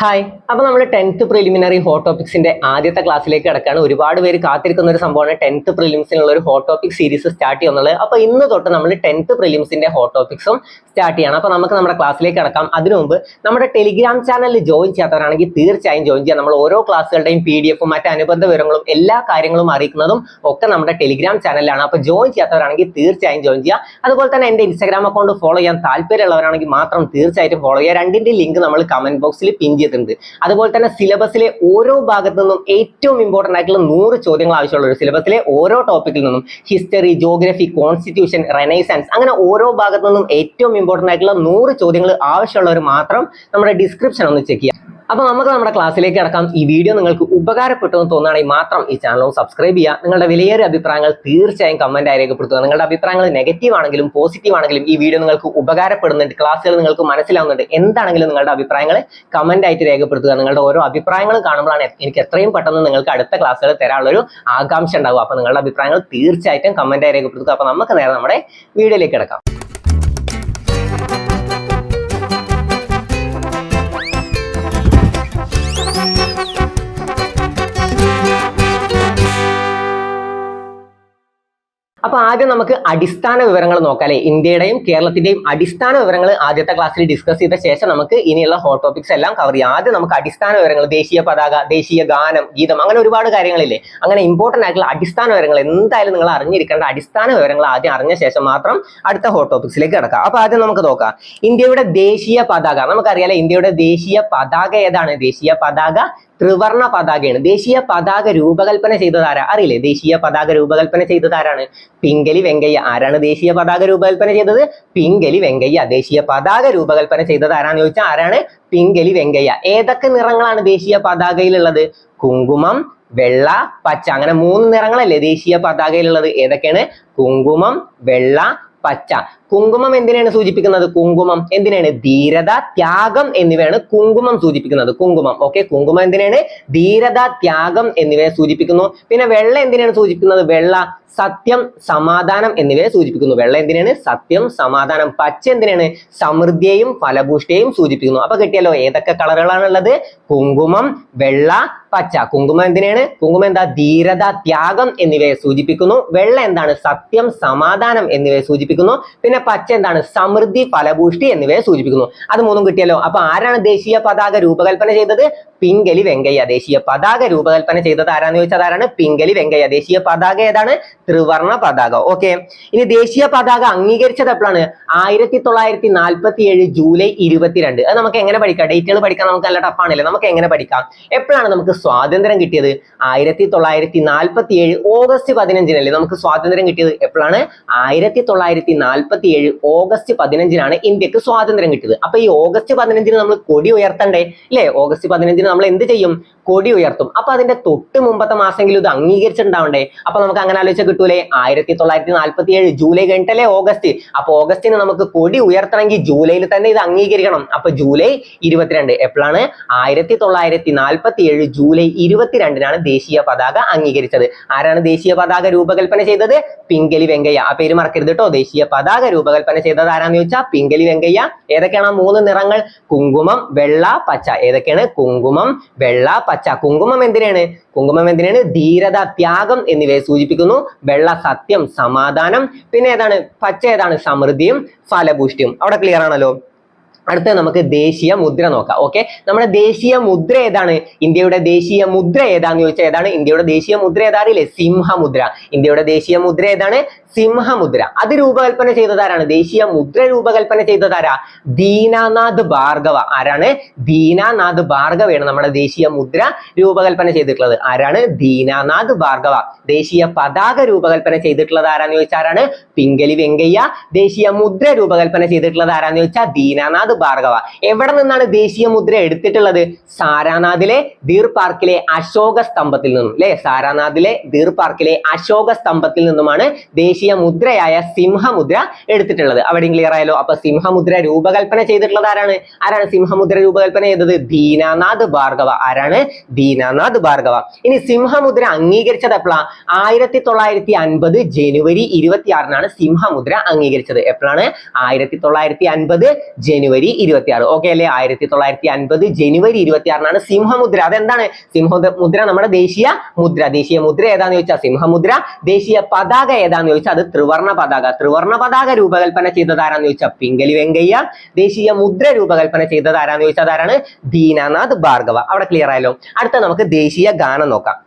Hi, അപ്പോൾ നമ്മൾ 10th preliminary hot ടോപ്പിക്സിന്റെ ആദ്യത്തെ ക്ലാസ്സിലേക്ക് കിടക്കുകയാണ്. ഒരുപാട് പേര് കാത്തിരിക്കുന്ന ഒരു സംഭവമാണ് 10th പ്രിലിംസിനുള്ള ഒരു ഹോട്ട് ടോപ്പിക് സീരീസ് സ്റ്റാർട്ട് ചെയ്യുന്നത്. അപ്പോൾ ഇന്ന് തൊട്ട് നമ്മൾ 10th പ്രിലിംസിന്റെ ഹോട്ട് ടോപ്പിക്സും സ്റ്റാർട്ട് ചെയ്യണം. അപ്പോൾ നമുക്ക് നമ്മുടെ ക്ലാസ്സിലേക്ക് കിടക്കാം. അതിനു മുമ്പ് നമ്മുടെ ടെലിഗ്രാം ചാനലിൽ ജോയിൻ ചെയ്യാത്തവരാണെങ്കിൽ തീർച്ചയായും ജോയിൻ ചെയ്യാം. നമ്മൾ ഓരോ ക്ലാസ്സുകളുടെയും PDF-ഉം മറ്റ് അനുബന്ധ വിവരങ്ങളും എല്ലാ കാര്യങ്ങളും അറിയിക്കുന്നതും ഒക്കെ നമ്മുടെ ടെലിഗ്രാം ചാനലിലാണ്. അപ്പോൾ ജോയിൻ ചെയ്യാത്തവരാണെങ്കിൽ തീർച്ചയായും ജോയിൻ ചെയ്യുക. അതുപോലെ തന്നെ എൻ്റെ ഇൻസ്റ്റാഗ്രാം അക്കൗണ്ട് ഫോളോ ചെയ്യാൻ താല്പര്യമുള്ളവരാണെങ്കിൽ മാത്രം തീർച്ചയായിട്ടും ഫോളോ ചെയ്യുക. രണ്ടിന്റെ ലിങ്ക് നമ്മൾ കമന്റ് ബോക്സിൽ പിൻ ചെയ്തിട്ടുണ്ട്. അതുപോലെ തന്നെ സിലബസിലെ ഓരോ ഭാഗത്തു നിന്നും ഏറ്റവും ഇമ്പോർട്ടന്റ് ആയിട്ടുള്ള 100 ചോദ്യങ്ങൾ ആവശ്യമുള്ള ഒരു സിലബസിലെ ഓരോ ടോപ്പിക്കിൽ നിന്നും ഹിസ്റ്ററി, ജോഗ്രഫി, കോൺസ്റ്റിറ്റ്യൂഷൻ, റെനൈസൻസ് അങ്ങനെ ഓരോ ഭാഗത്തു നിന്നും ഏറ്റവും ഇമ്പോർട്ടന്റ് ആയിട്ടുള്ള 100 ചോദ്യങ്ങൾ ആവശ്യമുള്ളവർ മാത്രം നമ്മുടെ ഡിസ്ക്രിപ്ഷൻ ഒന്ന് ചെക്ക് ചെയ്യുക. അപ്പോൾ നമുക്ക് നമ്മുടെ ക്ലാസ്സിലേക്ക് കിടക്കാം. ഈ വീഡിയോ നിങ്ങൾക്ക് ഉപകാരപ്പെട്ടു എന്ന് തോന്നുകയാണെങ്കിൽ മാത്രം ഈ ചാനൽ സബ്സ്ക്രൈബ് ചെയ്യുക. നിങ്ങളുടെ വിലയേറിയ അഭിപ്രായങ്ങൾ തീർച്ചയായും കമന്റ് ആയി രേഖപ്പെടുത്തുക. നിങ്ങളുടെ അഭിപ്രായങ്ങൾ നെഗറ്റീവ് ആണെങ്കിലും പോസിറ്റീവ് ആണെങ്കിലും ഈ വീഡിയോ നിങ്ങൾക്ക് ഉപകാരപ്പെടുന്നുണ്ട്, ക്ലാസ്സുകൾ നിങ്ങൾക്ക് മനസ്സിലാവുന്നുണ്ട്, എന്താണെങ്കിലും നിങ്ങളുടെ അഭിപ്രായങ്ങൾ കമന്റ് ആയിട്ട് രേഖപ്പെടുത്തുക. നിങ്ങളുടെ ഓരോ അഭിപ്രായങ്ങളും കാണുമ്പോഴാണ് എനിക്ക് എത്രയും പെട്ടെന്ന് നിങ്ങൾക്ക് അടുത്ത ക്ലാസ്സുകൾ തരാനുള്ള ഒരു ആകാംക്ഷ ഉണ്ടാകും. അപ്പോൾ നിങ്ങളുടെ അഭിപ്രായങ്ങൾ തീർച്ചയായിട്ടും കമന്റ് ആയി രേഖപ്പെടുത്തുക. അപ്പോൾ നമുക്ക് നേരെ നമ്മുടെ വീഡിയോയിലേക്ക് കിടക്കാം. അപ്പോൾ ആദ്യം നമുക്ക് അടിസ്ഥാന വിവരങ്ങൾ നോക്കാം അല്ലെ. ഇന്ത്യയുടെയും കേരളത്തിന്റെയും അടിസ്ഥാന വിവരങ്ങൾ ആദ്യത്തെ ക്ലാസ്സിൽ ഡിസ്കസ് ചെയ്ത ശേഷം നമുക്ക് ഇനിയുള്ള ഹോട്ട് ടോപ്പിക്സ് എല്ലാം കവർ ചെയ്യാം. ആദ്യം നമുക്ക് അടിസ്ഥാന വിവരങ്ങൾ, ദേശീയ പതാക, ദേശീയ ഗാനം, ഗീതം, അങ്ങനെ ഒരുപാട് കാര്യങ്ങളില്ലേ. അങ്ങനെ ഇമ്പോർട്ടന്റ് ആയിട്ടുള്ള അടിസ്ഥാന വിവരങ്ങൾ എന്തായാലും നിങ്ങൾ അറിഞ്ഞിരിക്കേണ്ട അടിസ്ഥാന വിവരങ്ങൾ ആദ്യം അറിഞ്ഞ ശേഷം മാത്രം അടുത്ത ഹോട്ട് ടോപ്പിക്സിലേക്ക് കിടക്കാം. അപ്പോൾ ആദ്യം നമുക്ക് നോക്കാം ഇന്ത്യയുടെ ദേശീയ പതാക. നമുക്കറിയാലോ ഇന്ത്യയുടെ ദേശീയ പതാക ഏതാണ്? ദേശീയ പതാക ത്രിവർണ പതാകയാണ്. ദേശീയ പതാക രൂപകൽപ്പന ചെയ്തതാരാ? അറിയില്ലേ? ദേശീയ പതാക രൂപകൽപ്പന ചെയ്തതാരാണ്? പിംഗലി വെങ്കയ്യ. ആരാണ് ദേശീയ പതാക രൂപകൽപ്പന ചെയ്തത്? പിംഗലി വെങ്കയ്യ. ദേശീയ പതാക രൂപകൽപ്പന ചെയ്തത് ആരാന്ന് ചോദിച്ചാൽ ആരാണ്? പിംഗലി വെങ്കയ്യ. ഏതൊക്കെ നിറങ്ങളാണ് ദേശീയ പതാകയിലുള്ളത്? കുങ്കുമം, വെള്ള, പച്ച. അങ്ങനെ 3 നിറങ്ങളല്ലേ ദേശീയ പതാകയിലുള്ളത്? ഏതൊക്കെയാണ്? കുങ്കുമം, വെള്ള, പച്ച. കുങ്കുമം എന്തിനാണ് സൂചിപ്പിക്കുന്നത്? കുങ്കുമം എന്തിനാണ്? ധീരത, ത്യാഗം എന്നിവയാണ് കുങ്കുമം സൂചിപ്പിക്കുന്നത്. കുങ്കുമം ഓക്കെ. കുങ്കുമം എന്തിനാണ്? ധീരത, ത്യാഗം എന്നിവയെ സൂചിപ്പിക്കുന്നു. പിന്നെ വെള്ള എന്തിനാണ് സൂചിപ്പിക്കുന്നത്? വെള്ള സത്യം, സമാധാനം എന്നിവയെ സൂചിപ്പിക്കുന്നു. വെള്ള എന്തിനാണ്? സത്യം, സമാധാനം. പച്ച എന്തിനാണ്? സമൃദ്ധിയെയും ഫലഭൂഷ്ടിയെയും സൂചിപ്പിക്കുന്നു. അപ്പൊ കിട്ടിയല്ലോ ഏതൊക്കെ കളറുകളാണുള്ളത്? കുങ്കുമം, വെള്ള, പച്ച. കുങ്കുമം എന്തിനാണ്? കുങ്കുമം എന്താ? ധീരത, ത്യാഗം എന്നിവയെ സൂചിപ്പിക്കുന്നു. വെള്ള എന്താണ്? സത്യം, സമാധാനം എന്നിവയെ സൂചിപ്പിക്കുന്നു. പിന്നെ പച്ച എന്താണ്? സമൃദ്ധി, ഫലഭൂഷ്ടി എന്നിവയെ സൂചിപ്പിക്കുന്നു. അത് 3 കിട്ടിയല്ലോ. അപ്പൊ ആരാണ് ദേശീയ പതാക രൂപകൽപ്പന ചെയ്തത്? പിംഗലി വെങ്കയ്യ. ദേശീയ പതാക രൂപകൽപ്പന ചെയ്തത് ആരാന്ന് ചോദിച്ചാൽ ആരാണ്? പിംഗലി വെങ്കയ്യ. ദേശീയ പതാക ഏതാണ്? ത്രിവർണ പതാക. ഓക്കെ. ഇനി ദേശീയ പതാക അംഗീകരിച്ചത് എപ്പോഴാണ്? 1947 ജൂലൈ 22. അത് നമുക്ക് എങ്ങനെ പഠിക്കാം? ഡേറ്റുകൾ പഠിക്കാൻ നമുക്ക് നല്ല ടഫാണല്ലേ. നമുക്ക് എങ്ങനെ പഠിക്കാം? എപ്പോഴാണ് നമുക്ക് സ്വാതന്ത്ര്യം കിട്ടിയത്? 1947 ഓഗസ്റ്റ് 15 നമുക്ക് സ്വാതന്ത്ര്യം കിട്ടിയത്. എപ്പോഴാണ്? 1947 ഓഗസ്റ്റ് 15 ഇന്ത്യക്ക് സ്വാതന്ത്ര്യം കിട്ടിയത്. അപ്പൊ ഈ ഓഗസ്റ്റ് 15 നമ്മൾ കൊടി ഉയർത്തണ്ടേ അല്ലേ? ഓഗസ്റ്റ് 15 നമ്മൾ എന്ത് ചെയ്യും? കൊടി ഉയർത്തും. അപ്പൊ അതിന്റെ തൊട്ട് മുമ്പത്തെ മാസമെങ്കിലും ഇത് അംഗീകരിച്ചിട്ടുണ്ടാവണ്ടേ? അപ്പൊ നമുക്ക് അങ്ങനെ ആലോചിച്ച് കിട്ടൂലേ? 1947 ജൂലൈ കഴിഞ്ഞിട്ടല്ലേ ഓഗസ്റ്റ്. അപ്പൊ ഓഗസ്റ്റിന് നമുക്ക് കൊടി ഉയർത്തണമെങ്കിൽ ജൂലൈയിൽ തന്നെ ഇത് അംഗീകരിക്കണം. അപ്പൊ ജൂലൈ 22 എപ്പോഴാണ്? 1947 ജൂലൈ 22 ദേശീയ പതാക അംഗീകരിച്ചത്. ആരാണ് ദേശീയ പതാക രൂപകൽപ്പന ചെയ്തത്? പിംഗലി വെങ്കയ്യ. ആ പേര് മറക്കരുത് കേട്ടോ. ദേശീയ പതാക രൂപകൽപ്പന ചെയ്തത് ആരാന്ന് ചോദിച്ചാൽ പിംഗലി വെങ്കയ്യ. ഏതൊക്കെയാണ് 3 നിറങ്ങൾ? കുങ്കുമം, വെള്ള, പച്ച. ഏതൊക്കെയാണ്? കുങ്കുമം, വെള്ള, പച്ച. കുങ്കുമം എന്തിനാണ്? കുങ്കുമം എന്തിനാണ്? ധീരത, ത്യാഗം എന്നിവയെ സൂചിപ്പിക്കുന്നു. വെള്ള സത്യം, സമാധാനം. പിന്നെ ഏതാണ്? പച്ച ഏതാണ്? സമൃദ്ധിയും ഫലഭൂഷ്ടിയും. അവിടെ ക്ലിയർ ആണല്ലോ. അടുത്ത നമുക്ക് ദേശീയ മുദ്ര നോക്കാം. ഓക്കെ. നമ്മുടെ ദേശീയ മുദ്ര ഏതാണ്? ഇന്ത്യയുടെ ദേശീയ മുദ്ര ഏതാന്ന് ചോദിച്ചാൽ ഏതാണ്? ഇന്ത്യയുടെ ദേശീയ മുദ്ര ഏതാറിയില്ലേ? സിംഹമുദ്ര. ഇന്ത്യയുടെ ദേശീയ മുദ്ര ഏതാണ്? സിംഹമുദ്ര. അത് രൂപകൽപ്പന ചെയ്തതാരാണ്? ദേശീയ മുദ്ര രൂപകൽപ്പന ചെയ്തതാരാ? ദീനാനാഥ് ഭാർഗവ. ആരാണ്? ദീനാനാഥ് ഭാർഗവയാണ് നമ്മുടെ ദേശീയ മുദ്ര രൂപകൽപ്പന ചെയ്തിട്ടുള്ളത്. ആരാണ്? ദീനാനാഥ് ഭാർഗവ. ദേശീയ പതാക രൂപകൽപ്പന ചെയ്തിട്ടുള്ളത് ആരാന്ന് ചോദിച്ചാൽ ആരാണ്? പിംഗലി വെങ്കയ്യ. ദേശീയ മുദ്ര രൂപകൽപ്പന ചെയ്തിട്ടുള്ളത് ആരാന്ന് ചോദിച്ചാൽ ദീനാനാഥ് ഭാർഗവ. എവിടെ നിന്നാണ് ദേശീയ മുദ്ര എടുത്തിട്ടുള്ളത്? സാരാനാഥിലെ ദീർ പാർക്കിലെ അശോക സ്തംഭത്തിൽ നിന്നും അല്ലെ? സാരാനാഥിലെ ദീർ പാർക്കിലെ അശോക സ്തംഭത്തിൽ നിന്നുമാണ് ദേശീയ മുദ്രയായ സിംഹമുദ്ര എടുത്തിട്ടുള്ളത്. അവിടെയും ക്ലിയർ ആയല്ലോ. അപ്പൊ സിംഹമുദ്ര രൂപകൽപ്പന ചെയ്തിട്ടുള്ളത് ആരാണ്? സിംഹമുദ്ര രൂപകൽപ്പന ചെയ്തത്? ദീനാനാഥ് ഭാർഗവ. ആരാണ്? ദീനാനാഥ് ഭാർഗവ. ഇനി സിംഹമുദ്ര അംഗീകരിച്ചത് എപ്പോഴാ? 1950 ജനുവരി 26 സിംഹമുദ്ര അംഗീകരിച്ചത്. എപ്പോഴാണ്? 1950 ജനുവരി ജനുവരി 26. ഓക്കെ അല്ലേ? 1950 ജനുവരി 26 സിംഹമുദ്ര. അതെന്താണ് സിംഹമുദ്ര? നമ്മുടെ ദേശീയ മുദ്ര. ദേശീയ മുദ്ര ഏതാന്ന് ചോദിച്ചാൽ സിംഹമുദ്ര. ദേശീയ പതാക ഏതാന്ന് ചോദിച്ചാൽ അത് ത്രിവർണ്ണ പതാക. ത്രിവർണ്ണ പതാക രൂപകൽപ്പന ചെയ്തത് ആരാന്ന് ചോദിച്ചാൽ പിംഗലി വെങ്കയ്യ. ദേശീയ മുദ്ര രൂപകൽപ്പന ചെയ്തത് ആരാന്ന് ചോദിച്ചാൽ ആരാണ്? ദീനാനാഥ് ഭാർഗവ. അവിടെ ക്ലിയർ ആയല്ലോ. അടുത്ത നമുക്ക് ദേശീയ ഗാനം നോക്കാം.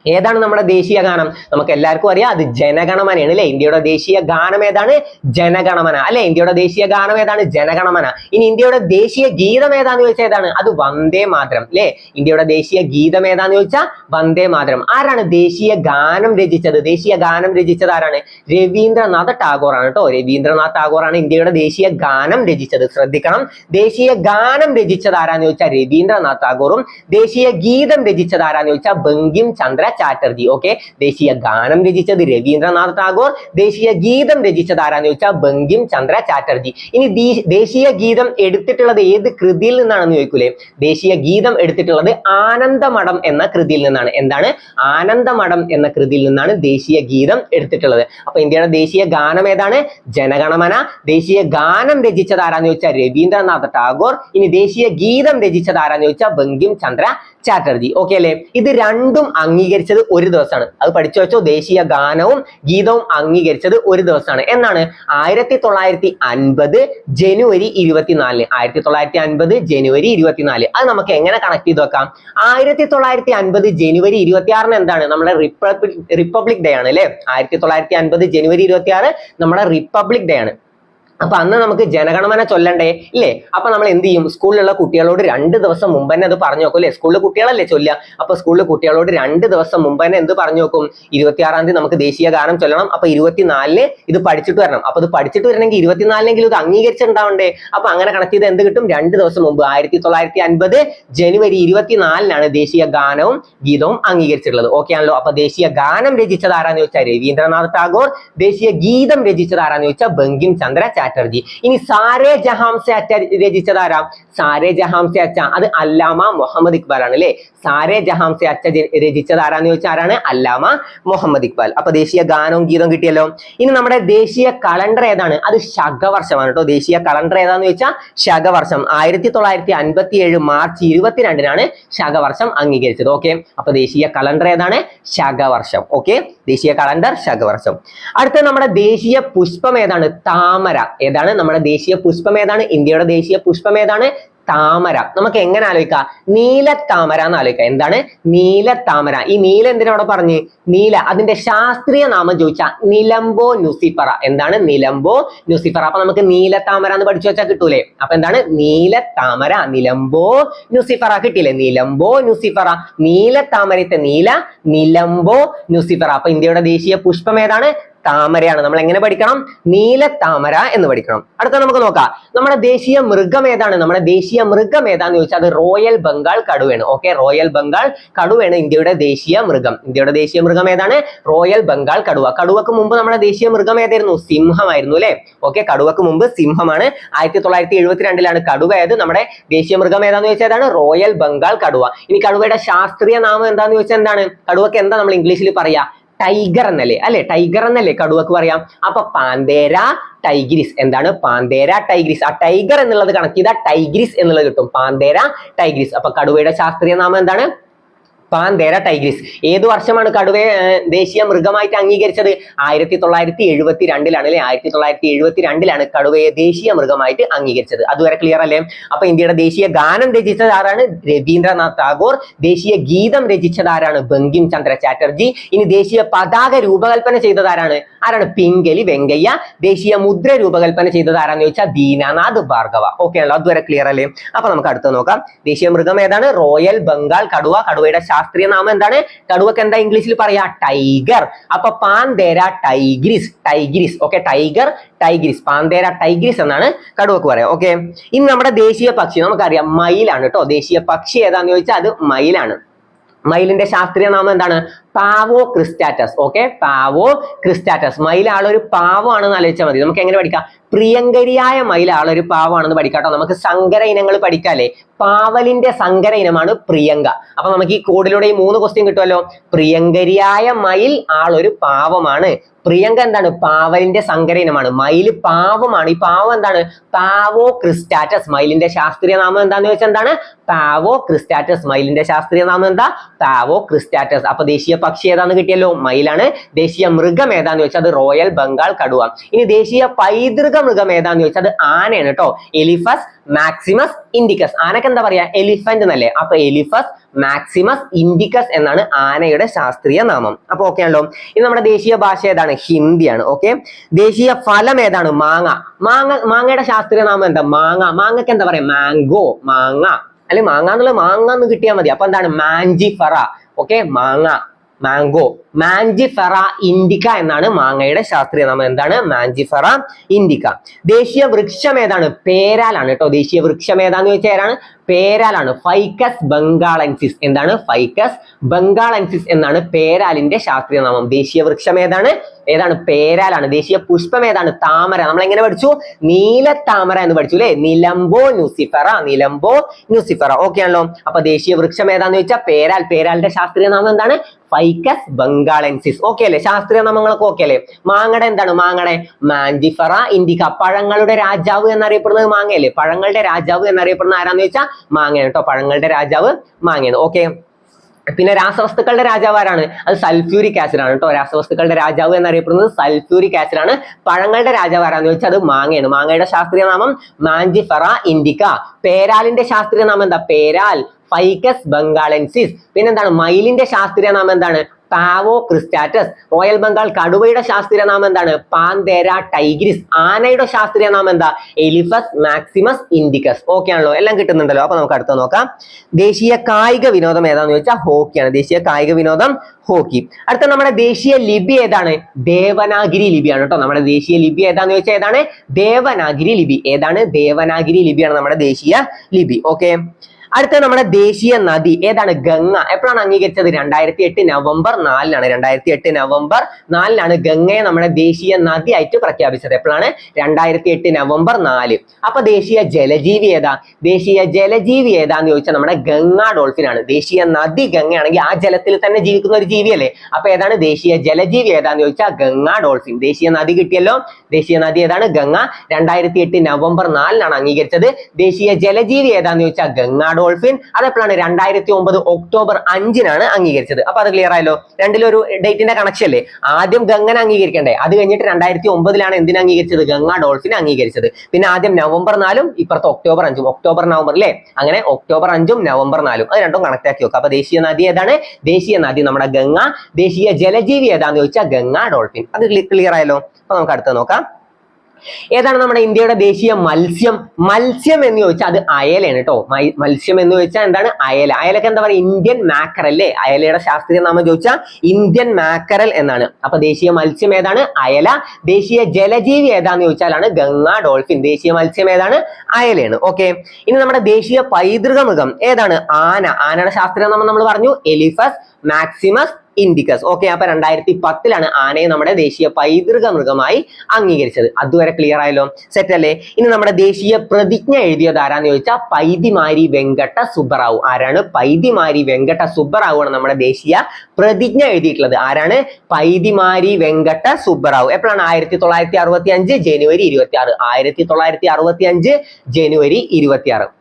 ഏതാണ് നമ്മുടെ ദേശീയ ഗാനം? നമുക്ക് എല്ലാവർക്കും അറിയാം, അത് ജനഗണമനയാണ് അല്ലെ? ഇന്ത്യയുടെ ദേശീയ ഗാനം ഏതാണ്? ജനഗണമന അല്ലെ? ഇന്ത്യയുടെ ദേശീയ ഗാനം ഏതാണ്? ജനഗണമന. ഇനി ഇന്ത്യയുടെ ദേശീയ ഗീതം ഏതാന്ന് ചോദിച്ചാൽ ഏതാണ്? അത് വന്ദേ മാതരം അല്ലെ? ഇന്ത്യയുടെ ദേശീയ ഗീതം ഏതാന്ന് ചോദിച്ചാൽ വന്ദേ മാതരം. ആരാണ് ദേശീയ ഗാനം രചിച്ചത്? ദേശീയ ഗാനം രചിച്ചത് ആരാണ്? രവീന്ദ്രനാഥ ടാഗോർ ആണ് കേട്ടോ. രവീന്ദ്രനാഥ് ടാഗോർ ആണ് ഇന്ത്യയുടെ ദേശീയ ഗാനം രചിച്ചത്. ശ്രദ്ധിക്കണം, ദേശീയ ഗാനം രചിച്ചത് ആരാന്ന് ചോദിച്ചാൽ രവീന്ദ്രനാഥ് ടാഗോറും ദേശീയ ഗീതം രചിച്ചത് ആരാന്ന് ചോദിച്ചാൽ ബങ്കിം ചന്ദ്ര ചാറ്റർജി. ഓക്കെ, ദേശീയ ഗാനം രചിച്ചത് രവീന്ദ്രനാഥ് ടാഗോർ, ദേശീയ ഗീതം രചിച്ചത് ആരാന്ന് ചോദിച്ചാൽ ബങ്കിം ചന്ദ്ര ചാറ്റർജി. ഇനി ദേശീയ ഗീതം എടുത്തിട്ടുള്ളത് ഏത് കൃതിയിൽ നിന്നാണെന്ന് ചോദിക്കൂലേ? ദേശീയ ഗീതം എടുത്തിട്ടുള്ളത് ആനന്ദമഠം എന്ന കൃതിയിൽ നിന്നാണ്. എന്താണ്? ആനന്ദമഠം എന്ന കൃതിയിൽ നിന്നാണ് ദേശീയ ഗീതം എടുത്തിട്ടുള്ളത്. അപ്പൊ ഇന്ത്യയുടെ ദേശീയ ഗാനം ഏതാണ്? ജനഗണമന. ദേശീയ ഗാനം രചിച്ചത് ആരാന്ന് ചോദിച്ചാൽ രവീന്ദ്രനാഥ് ടാഗോർ. ഇനി ദേശീയ ഗീതം രചിച്ചത് ആരാന്ന് ചോദിച്ചാൽ ബങ്കിം ചന്ദ്ര ചാറ്റർജി. ഓക്കെ അല്ലേ? ഇത് രണ്ടും അംഗീകരിച്ചത് ഒരു ദിവസമാണ്. അത് പഠിച്ചു വെച്ചോ. ദേശീയ ഗാനവും ഗീതവും അംഗീകരിച്ചത് ഒരു ദിവസമാണ്. എന്നാണ്? 1950 ജനുവരി 24. 1950 ജനുവരി 24. അത് നമുക്ക് എങ്ങനെ കണക്ട് ചെയ്ത് വെക്കാം? 1950 ജനുവരി 26 എന്താണ്? നമ്മുടെ റിപ്പബ്ലിക് ഡേ ആണ് അല്ലെ? 1950 ജനുവരി 26 നമ്മുടെ റിപ്പബ്ലിക് ഡേ ആണ്. അപ്പൊ അന്ന് നമുക്ക് ജനഗണമന ചൊല്ലണ്ടേ ഇല്ലേ? അപ്പൊ നമ്മൾ എന്ത് ചെയ്യും? സ്കൂളിലുള്ള കുട്ടികളോട് 2 ദിവസം മുമ്പ് തന്നെ അത് പറഞ്ഞു നോക്കും അല്ലെ? സ്കൂളിലെ കുട്ടികളല്ലേ ചൊല്ലുക. അപ്പൊ സ്കൂളിലെ കുട്ടികളോട് 2 ദിവസം മുമ്പ് തന്നെ എന്ത് പറഞ്ഞു നോക്കും? 26-ാം തീയതി നമുക്ക് ദേശീയ ഗാനം ചൊല്ലണം. അപ്പൊ 24-ന് ഇത് പഠിച്ചിട്ട് വരണം. അപ്പൊ ഇത് പഠിച്ചിട്ട് വരണമെങ്കിൽ 24-നെങ്കിലും ഇത് അംഗീകരിച്ചിട്ടുണ്ടാവണ്ടേ? അപ്പൊ അങ്ങനെ കണക്ട് ചെയ്ത് എന്ത് കിട്ടും? 2 ദിവസം മുമ്പ് 1950 ജനുവരി 24-നാണ് ദേശീയ ഗാനവും ഗീതവും അംഗീകരിച്ചിട്ടുള്ളത്. ഓക്കെ ആണല്ലോ? അപ്പൊ ദേശീയ ഗാനം രചിച്ചത് ആരാന്ന് ചോദിച്ചാൽ രവീന്ദ്രനാഥ് ടാഗോർ. ദേശീയ ഗീതം രചിച്ചത് ആരാന്ന് ചോദിച്ചാൽ ബങ്കിം ചന്ദ്ര ചാറ്റർജി. ഇനി സാരേ ജഹാം സെ അച്ച രചിച്ചത് ആരാ? സാരേ ജഹാം സെ അച്ച അത് അല്ലാമ മുഹമ്മദ് ഇക്ബാൽ ആണ് അല്ലെ? സാരേ ജഹാം സെ അച്ച രചിച്ചത് ആരാന്ന് ചോദിച്ചാൽ ആരാണ്? അല്ലാമ മുഹമ്മദ് ഇക്ബാൽ. അപ്പൊ ദേശീയ ഗാനവും ഗീതവും കിട്ടിയല്ലോ. ഇനി നമ്മുടെ ദേശീയ കലണ്ടർ ഏതാണ്? അത് ശകവർഷമാണ് കേട്ടോ. ദേശീയ കലണ്ടർ ഏതാന്ന് ചോദിച്ചാൽ ശകവർഷം. 1957 മാർച്ച് 22-നാണ് ശകവർഷം അംഗീകരിച്ചത്. ഓക്കെ, അപ്പൊ ദേശീയ കലണ്ടർ ഏതാണ്? ശകവർഷം. ഓക്കെ, ദേശീയ കലണ്ടർ ശകവർഷം. അടുത്ത നമ്മുടെ ദേശീയ പുഷ്പം ഏതാണ്? താമര. ഏതാണ് നമ്മുടെ ദേശീയ പുഷ്പം? ഏതാണ് ഇന്ത്യയുടെ ദേശീയ പുഷ്പം? ഏതാണ്? താമര. നമുക്ക് എങ്ങനെ ആലോചിക്കാം? നീലത്താമര എന്ന് ആലോചിക്കാം. എന്താണ്? നീലത്താമര. ഈ നീല എന്തിനാ അവിടെ പറഞ്ഞ്? നീല അതിന്റെ ശാസ്ത്രീയ നാമം ചോദിച്ചാൽ നിലംബോ ന്യൂസിഫറ. എന്താണ്? Nelumbo nucifera. അപ്പൊ നമുക്ക് നീലത്താമര എന്ന് പഠിച്ചു വെച്ചാൽ കിട്ടൂലേ? അപ്പൊ എന്താണ്? നീലത്താമര. നിലംബോ ന്യൂസിഫറ കിട്ടിയില്ലേ? Nelumbo nucifera. നീലത്താമരത്തെ നീല, നിലംബോ ന്യൂസിഫറ. അപ്പൊ ഇന്ത്യയുടെ ദേശീയ പുഷ്പം ഏതാണ്? താമരയാണ്. നമ്മൾ എങ്ങനെ പഠിക്കണം? നീലത്താമര എന്ന് പഠിക്കണം. അടുത്ത നമുക്ക് നോക്കാം, നമ്മുടെ ദേശീയ മൃഗം ഏതാണ്? നമ്മുടെ ദേശീയ മൃഗം ഏതാന്ന് ചോദിച്ചാൽ അത് റോയൽ ബംഗാൾ കടുവയാണ്. ഓക്കെ, റോയൽ ബംഗാൾ കടുവയാണ് ഇന്ത്യയുടെ ദേശീയ മൃഗം. ഇന്ത്യയുടെ ദേശീയ മൃഗം ഏതാണ്? റോയൽ ബംഗാൾ കടുവ. കടുവക്ക് മുമ്പ് നമ്മുടെ ദേശീയ മൃഗം ഏതായിരുന്നു? സിംഹമായിരുന്നു അല്ലെ? ഓക്കെ, കടുവക്ക് മുമ്പ് സിംഹമാണ്. 1972-ലാണ് കടുവയായത്. നമ്മുടെ ദേശീയ മൃഗം ഏതാന്ന് ചോദിച്ചാൽ ഏതാണ്? റോയൽ ബംഗാൾ കടുവ. ഇനി കടുവയുടെ ശാസ്ത്രീയ നാമം എന്താന്ന് ചോദിച്ചാൽ എന്താണ്? കടുവക്ക് എന്താ നമ്മൾ ഇംഗ്ലീഷിൽ പറയാ? ടൈഗർ എന്നല്ലേ അല്ലെ? ടൈഗർ എന്നല്ലേ കടുവക്ക് പറയാം. അപ്പൊ പാന്തേര ടൈഗ്രിസ്. എന്താണ്? പാന്തേര ടൈഗ്രിസ്. ആ ടൈഗർ എന്നുള്ളത് കണക്ട് ചെയ്താൽ ടൈഗ്രിസ് എന്നുള്ളത് കിട്ടും. പാന്തേര ടൈഗ്രിസ്. അപ്പൊ കടുവയുടെ ശാസ്ത്രീയ നാമം എന്താണ്? പാന്തേര ടൈഗ്രിസ്. ഏത് വർഷമാണ് കടുവയെ ദേശീയ മൃഗമായിട്ട് അംഗീകരിച്ചത്? 1972-ലാണ് അല്ലെ? 1972-ലാണ് കടുവയെ ദേശീയ മൃഗമായിട്ട് അംഗീകരിച്ചത്. അതുവരെ ക്ലിയർ അല്ലേ? അപ്പൊ ഇന്ത്യയുടെ ദേശീയ ഗാനം രചിച്ചത് ആരാണ്? രവീന്ദ്രനാഥ് ടാഗോർ. ദേശീയ ഗീതം രചിച്ചത് ആരാണ്? ബങ്കിം ചന്ദ്ര ചാറ്റർജി. ഇനി ദേശീയ പതാക രൂപകൽപ്പന ചെയ്തത് ആരാണ്? പിംഗലി വെങ്കയ്യ. ദേശീയ മുദ്ര രൂപകൽപ്പന ചെയ്തത് ആരാന്ന് ചോദിച്ചാൽ ദീനാനാഥ് ഭാർഗവ. ഓക്കെ ആണല്ലോ? അതുവരെ ക്ലിയർ അല്ലേ? അപ്പൊ നമുക്ക് അടുത്ത് നോക്കാം. ദേശീയ മൃഗം ഏതാണ്? റോയൽ ബംഗാൾ കടുവ. കടുവയുടെ ശാസ്ത്രീയ നാമം എന്താണ്? കടുവക്ക് എന്താ ഇംഗ്ലീഷിൽ പറയാ? ടൈഗർ. അപ്പൊ Panthera tigris. Tigris. Okay, tiger tigris. Panthera tigris എന്നാണ് കടുവക്ക് പറയാം. ഓക്കെ, ഇനി നമ്മുടെ ദേശീയ പക്ഷി നമുക്കറിയാം മയിലാണ് കേട്ടോ. ദേശീയ പക്ഷി ഏതാന്ന് ചോദിച്ചാൽ അത് മയിലാണ്. മയിലിന്റെ ശാസ്ത്രീയ നാമം എന്താണ്? പാവോ ക്രിസ്റ്റാറ്റസ്. ഓക്കെ, പാവോ ക്രിസ്റ്റാറ്റസ്. മയിൽ ആളൊരു പാവം ആണെന്ന് ആലോചിച്ചാൽ മതി. നമുക്ക് എങ്ങനെ പഠിക്കാം? പ്രിയങ്കരിയായ മയിൽ ആളൊരു പാവമാണെന്ന് പഠിക്കാട്ടോ. നമുക്ക് സങ്കര ഇനങ്ങൾ പഠിക്കാല്ലേ. പാവലിന്റെ സങ്കര ഇനമാണ് പ്രിയങ്ക. അപ്പൊ നമുക്ക് ഈ കോഡിലൂടെ ഈ 3 ക്വസ്റ്റ്യൻ കിട്ടുമല്ലോ. പ്രിയങ്കരിയായ മയിൽ ആളൊരു പാവമാണ്. പ്രിയങ്ക എന്താണ്? പാവലിന്റെ സങ്കര ഇനമാണ്. മയിൽ പാവമാണ്. ഈ പാവം എന്താണ്? പാവോ ക്രിസ്റ്റാറ്റസ്. മയിലിന്റെ ശാസ്ത്രീയ നാമം എന്താന്ന് ചോദിച്ചാൽ എന്താണ്? പാവോ ക്രിസ്റ്റാറ്റസ്. മയിലിന്റെ ശാസ്ത്രീയ നാമം എന്താ? പാവോ ക്രിസ്റ്റാറ്റസ്. അപ്പൊ ദേശീയ പക്ഷി ഏതാന്ന് കിട്ടിയല്ലോ? മയിലാണ്. ദേശീയ മൃഗം ഏതാന്ന് ചോദിച്ചാൽ അത് റോയൽ ബംഗാൾ കടുവ. ഇനി ദേശീയ പൈതൃക മൃഗം ഏതാന്ന് ചോദിച്ചാൽ അത് ആനയാണ് കേട്ടോ. Eliphaz maximus indicus. ആനക്ക് എന്താ പറയാ? എലിഫന്റ് എന്നല്ലേ. അപ്പൊ എലിഫസ് മാക്സിമസ് ഇൻഡിക്കസ് എന്നാണ് ആനയുടെ ശാസ്ത്രീയ നാമം. അപ്പൊ ഓക്കെ ആണല്ലോ. ഇനി നമ്മുടെ ദേശീയ ഭാഷ ഏതാണ്? ഹിന്ദിയാണ്. ഓക്കെ. ദേശീയ ഫലം ഏതാണ്? മാങ്ങ. മാങ്ങയുടെ ശാസ്ത്രീയ നാമം എന്താ? മാങ്ങ. മാങ്ങക്ക് എന്താ പറയാ? മാംഗോ. മാങ്ങ അല്ലെ മാങ്ങ എന്നുള്ള മാങ്ങ എന്ന് കിട്ടിയാൽ മതി. അപ്പൊ എന്താണ്? മാഞ്ചിഫറ. ഓക്കെ. മാങ്ങ, മാംഗോ. മാഞ്ചിഫെറ ഇൻഡിക്ക എന്നാണ് മാങ്ങയുടെ ശാസ്ത്രീയ നാമം. എന്താണ്? മാഞ്ചിഫെറ ഇൻഡിക്ക. ദേശീയ വൃക്ഷം ഏതാണ്? പേരാലാണ് കേട്ടോ. ദേശീയ വൃക്ഷം ഏതാന്ന് ചോദിച്ചാൽ ഏതാണ്? പേരാലാണ്. Ficus benghalensis. എന്താണ്? ഫൈക്കസ് ബംഗാളൻസിസ് എന്നാണ് പേരാലിന്റെ ശാസ്ത്രീയ നാമം. ദേശീയ വൃക്ഷം ഏതാണ്? പേരാലാണ്. ദേശീയ പുഷ്പം ഏതാണ്? താമര. നമ്മൾ എങ്ങനെ പഠിച്ചു? നീല താമര എന്ന് പഠിച്ചു അല്ലെ. Nelumbo nucifera. Nelumbo nucifera. Okay ആണല്ലോ. അപ്പൊ ദേശീയ വൃക്ഷം ഏതാന്ന് ചോദിച്ചാൽ പേരാൽ. പേരാലിന്റെ ശാസ്ത്രീയ നാമം എന്താണ്? Ficus benghalensis. ഓക്കെ അല്ലെ? ശാസ്ത്രീയ നാമങ്ങളൊക്കെ ഓക്കെ അല്ലെ? മാങ്ങയുടെ എന്താണ്? മാങ്ങയുടെ മാഞ്ചിഫെറ ഇൻഡിക്ക. പഴങ്ങളുടെ രാജാവ് എന്നറിയപ്പെടുന്നത് മാങ്ങയല്ലേ. പഴങ്ങളുടെ രാജാവ് എന്നറിയപ്പെടുന്ന ആരാന്ന് ചോദിച്ചാൽ മാങ്ങയാണ് കേട്ടോ. പഴങ്ങളുടെ രാജാവ് മാങ്ങയാണ്. ഓക്കെ. പിന്നെ രാസവസ്തുക്കളുടെ രാജാവ് ആരാണ്? അത് സൾഫ്യൂരിക് ആസിഡ് ആണ് കേട്ടോ. രാസവസ്തുക്കളുടെ രാജാവ് എന്നറിയപ്പെടുന്നത് സൾഫ്യൂരിക് ആസിഡ് ആണ്. പഴങ്ങളുടെ രാജാവ് ആരാന്ന് ചോദിച്ചാൽ അത് മാങ്ങയാണ്. മാങ്ങയുടെ ശാസ്ത്രീയ നാമം മാഞ്ചിഫെറ ഇൻഡിക്ക. പേരാലിന്റെ ശാസ്ത്രീയ നാമം എന്താ? പേരാൽ. Ficus benghalensis. പിന്നെന്താണ്? മയിലിന്റെ ശാസ്ത്രീയ നാമം എന്താണ്? പാവോ ക്രിസ്റ്റാറ്റസ്. റോയൽ ബംഗാൾ കടുവയുടെ ശാസ്ത്രീയ നാമം എന്താണ്? പാന്തേര ടൈഗ്രിസ്. ആനയുടെ ശാസ്ത്രീയ നാമം എന്താ? Eliphaz maximus indicus. ഓക്കെ ആണല്ലോ. എല്ലാം കിട്ടുന്നുണ്ടല്ലോ. അപ്പൊ നമുക്ക് അടുത്ത നോക്കാം. ദേശീയ കായിക വിനോദം ഏതാന്ന് ചോദിച്ചാൽ ഹോക്കിയാണ്. ദേശീയ കായിക വിനോദം ഹോക്കി. അടുത്ത നമ്മുടെ ദേശീയ ലിപി ഏതാണ്? ദേവനാഗിരി ലിപിയാണ് കേട്ടോ. നമ്മുടെ ദേശീയ ലിപി ഏതാന്ന് ചോദിച്ചാൽ ഏതാണ്? ദേവനാഗിരി ലിപി. ഏതാണ്? ദേവനാഗിരി ലിപിയാണ് നമ്മുടെ ദേശീയ ലിപി. ഓക്കെ. അടുത്ത നമ്മുടെ ദേശീയ നദി ഏതാണ്? ഗംഗ. എപ്പോഴാണ് അംഗീകരിച്ചത്? 2008 നവംബർ 4-നാണ്. 2008 നവംബർ 4-നാണ് ഗംഗയെ നമ്മുടെ ദേശീയ നദി ആയിട്ട് പ്രഖ്യാപിച്ചത്. എപ്പോഴാണ്? 2008 നവംബർ 4. അപ്പൊ ദേശീയ ജലജീവി ഏതാ? ദേശീയ ജലജീവി ഏതാന്ന് ചോദിച്ചാൽ നമ്മുടെ ഗംഗാ ഡോൾഫിൻ ആണ്. ദേശീയ നദി ഗംഗയാണെങ്കിൽ ആ ജലത്തിൽ തന്നെ ജീവിക്കുന്ന ഒരു ജീവിയല്ലേ. അപ്പൊ ഏതാണ്? ദേശീയ ജലജീവി ഏതാന്ന് ചോദിച്ചാൽ ഗംഗാ ഡോൾഫിൻ. ദേശീയ നദി കിട്ടിയല്ലോ. ദേശീയ നദി ഏതാണ്? ഗംഗ. 2008 നവംബർ 4-നാണ് അംഗീകരിച്ചത്. ദേശീയ ജലജീവി ഏതാന്ന് ചോദിച്ചാൽ ഗംഗാ ഡോൾഫിൻ. അതെപ്പോഴാണ്? 2009 ഒക്ടോബർ 5-നാണ് അംഗീകരിച്ചത്. അപ്പൊ അത് ക്ലിയർ ആയല്ലോ. രണ്ടിലൊരു ഡേറ്റിന്റെ കണക്ഷൻ അല്ലേ. ആദ്യം ഗംഗനെ അംഗീകരിക്കണ്ടേ. അത് കഴിഞ്ഞിട്ട് 2009-ലാണ് എന്തിനെ അംഗീകരിച്ചത്? ഗംഗാ ഡോൾഫിനെ അംഗീകരിച്ചത്. പിന്നെ ആദ്യം നവംബർ 4-ഉം ഇപ്പുറത്ത് ഒക്ടോബർ 5-ഉം. ഒക്ടോബർ നവംബർ അല്ലേ. അങ്ങനെ ഒക്ടോബർ 5-ഉം നവംബർ 4-ഉം അത് രണ്ടും കണക്ട് ആക്കി നോക്കുക. അപ്പൊ ദേശീയ നദി ഏതാണ്? ദേശീയ നദി നമ്മുടെ ഗംഗ. ദേശീയ ജലജീവി ഏതാന്ന് ചോദിച്ചാൽ ഗംഗാ ഡോൾഫിൻ. അത് ക്ലിയർ ആയല്ലോ. അപ്പൊ നമുക്ക് അടുത്ത് നോക്കാം. ഏതാണ് നമ്മുടെ ഇന്ത്യയുടെ ദേശീയ മത്സ്യം? മത്സ്യം എന്ന് ചോദിച്ചാൽ അത് അയലയാണ് കേട്ടോ. മത്സ്യം എന്ന് ചോദിച്ചാൽ എന്താണ്? അയല. അയലക്ക് എന്താ പറയുക? ഇന്ത്യൻ മാക്കറൽ അല്ലേ. അയലയുടെ ശാസ്ത്രീയ നാമം ചോദിച്ചാൽ ഇന്ത്യൻ മാക്കറൽ എന്നാണ്. അപ്പൊ ദേശീയ മത്സ്യം ഏതാണ്? അയല. ദേശീയ ജലജീവി ഏതാന്ന് ചോദിച്ചാലാണ് ഗംഗാ ഡോൾഫിൻ. ദേശീയ മത്സ്യം ഏതാണ്? അയലയാണ്. ഓക്കെ. ഇനി നമ്മുടെ ദേശീയ പൈതൃക മൃഗം ഏതാണ്? ആന. ആനയുടെ ശാസ്ത്രീയ നാമം നമ്മൾ പറഞ്ഞു എലിഫസ് മാക്സിമസ് ഇൻഡിക്കസ്. ഓക്കെ. അപ്പൊ 2010-ലാണ് ആനയെ നമ്മുടെ ദേശീയ പൈതൃക മൃഗമായി അംഗീകരിച്ചത്. അതുവരെ ക്ലിയർ ആയല്ലോ. സെറ്റ് അല്ലേ. ഇനി നമ്മുടെ ദേശീയ പ്രതിജ്ഞ എഴുതിയത് ആരാന്ന് ചോദിച്ചാൽ പൈതിമാരി വെങ്കട്ട സുബ്ബറാവു. ആരാണ്? പൈതിമാരി വെങ്കട്ട സുബ്ബറാവു ആണ് നമ്മുടെ ദേശീയ പ്രതിജ്ഞ എഴുതിയിട്ടുള്ളത്. ആരാണ്? പൈതിമാരി വെങ്കട്ട സുബ്ബറാവു. എപ്പോഴാണ്? 1965 ജനുവരി 26. 1965 ജനുവരി 26.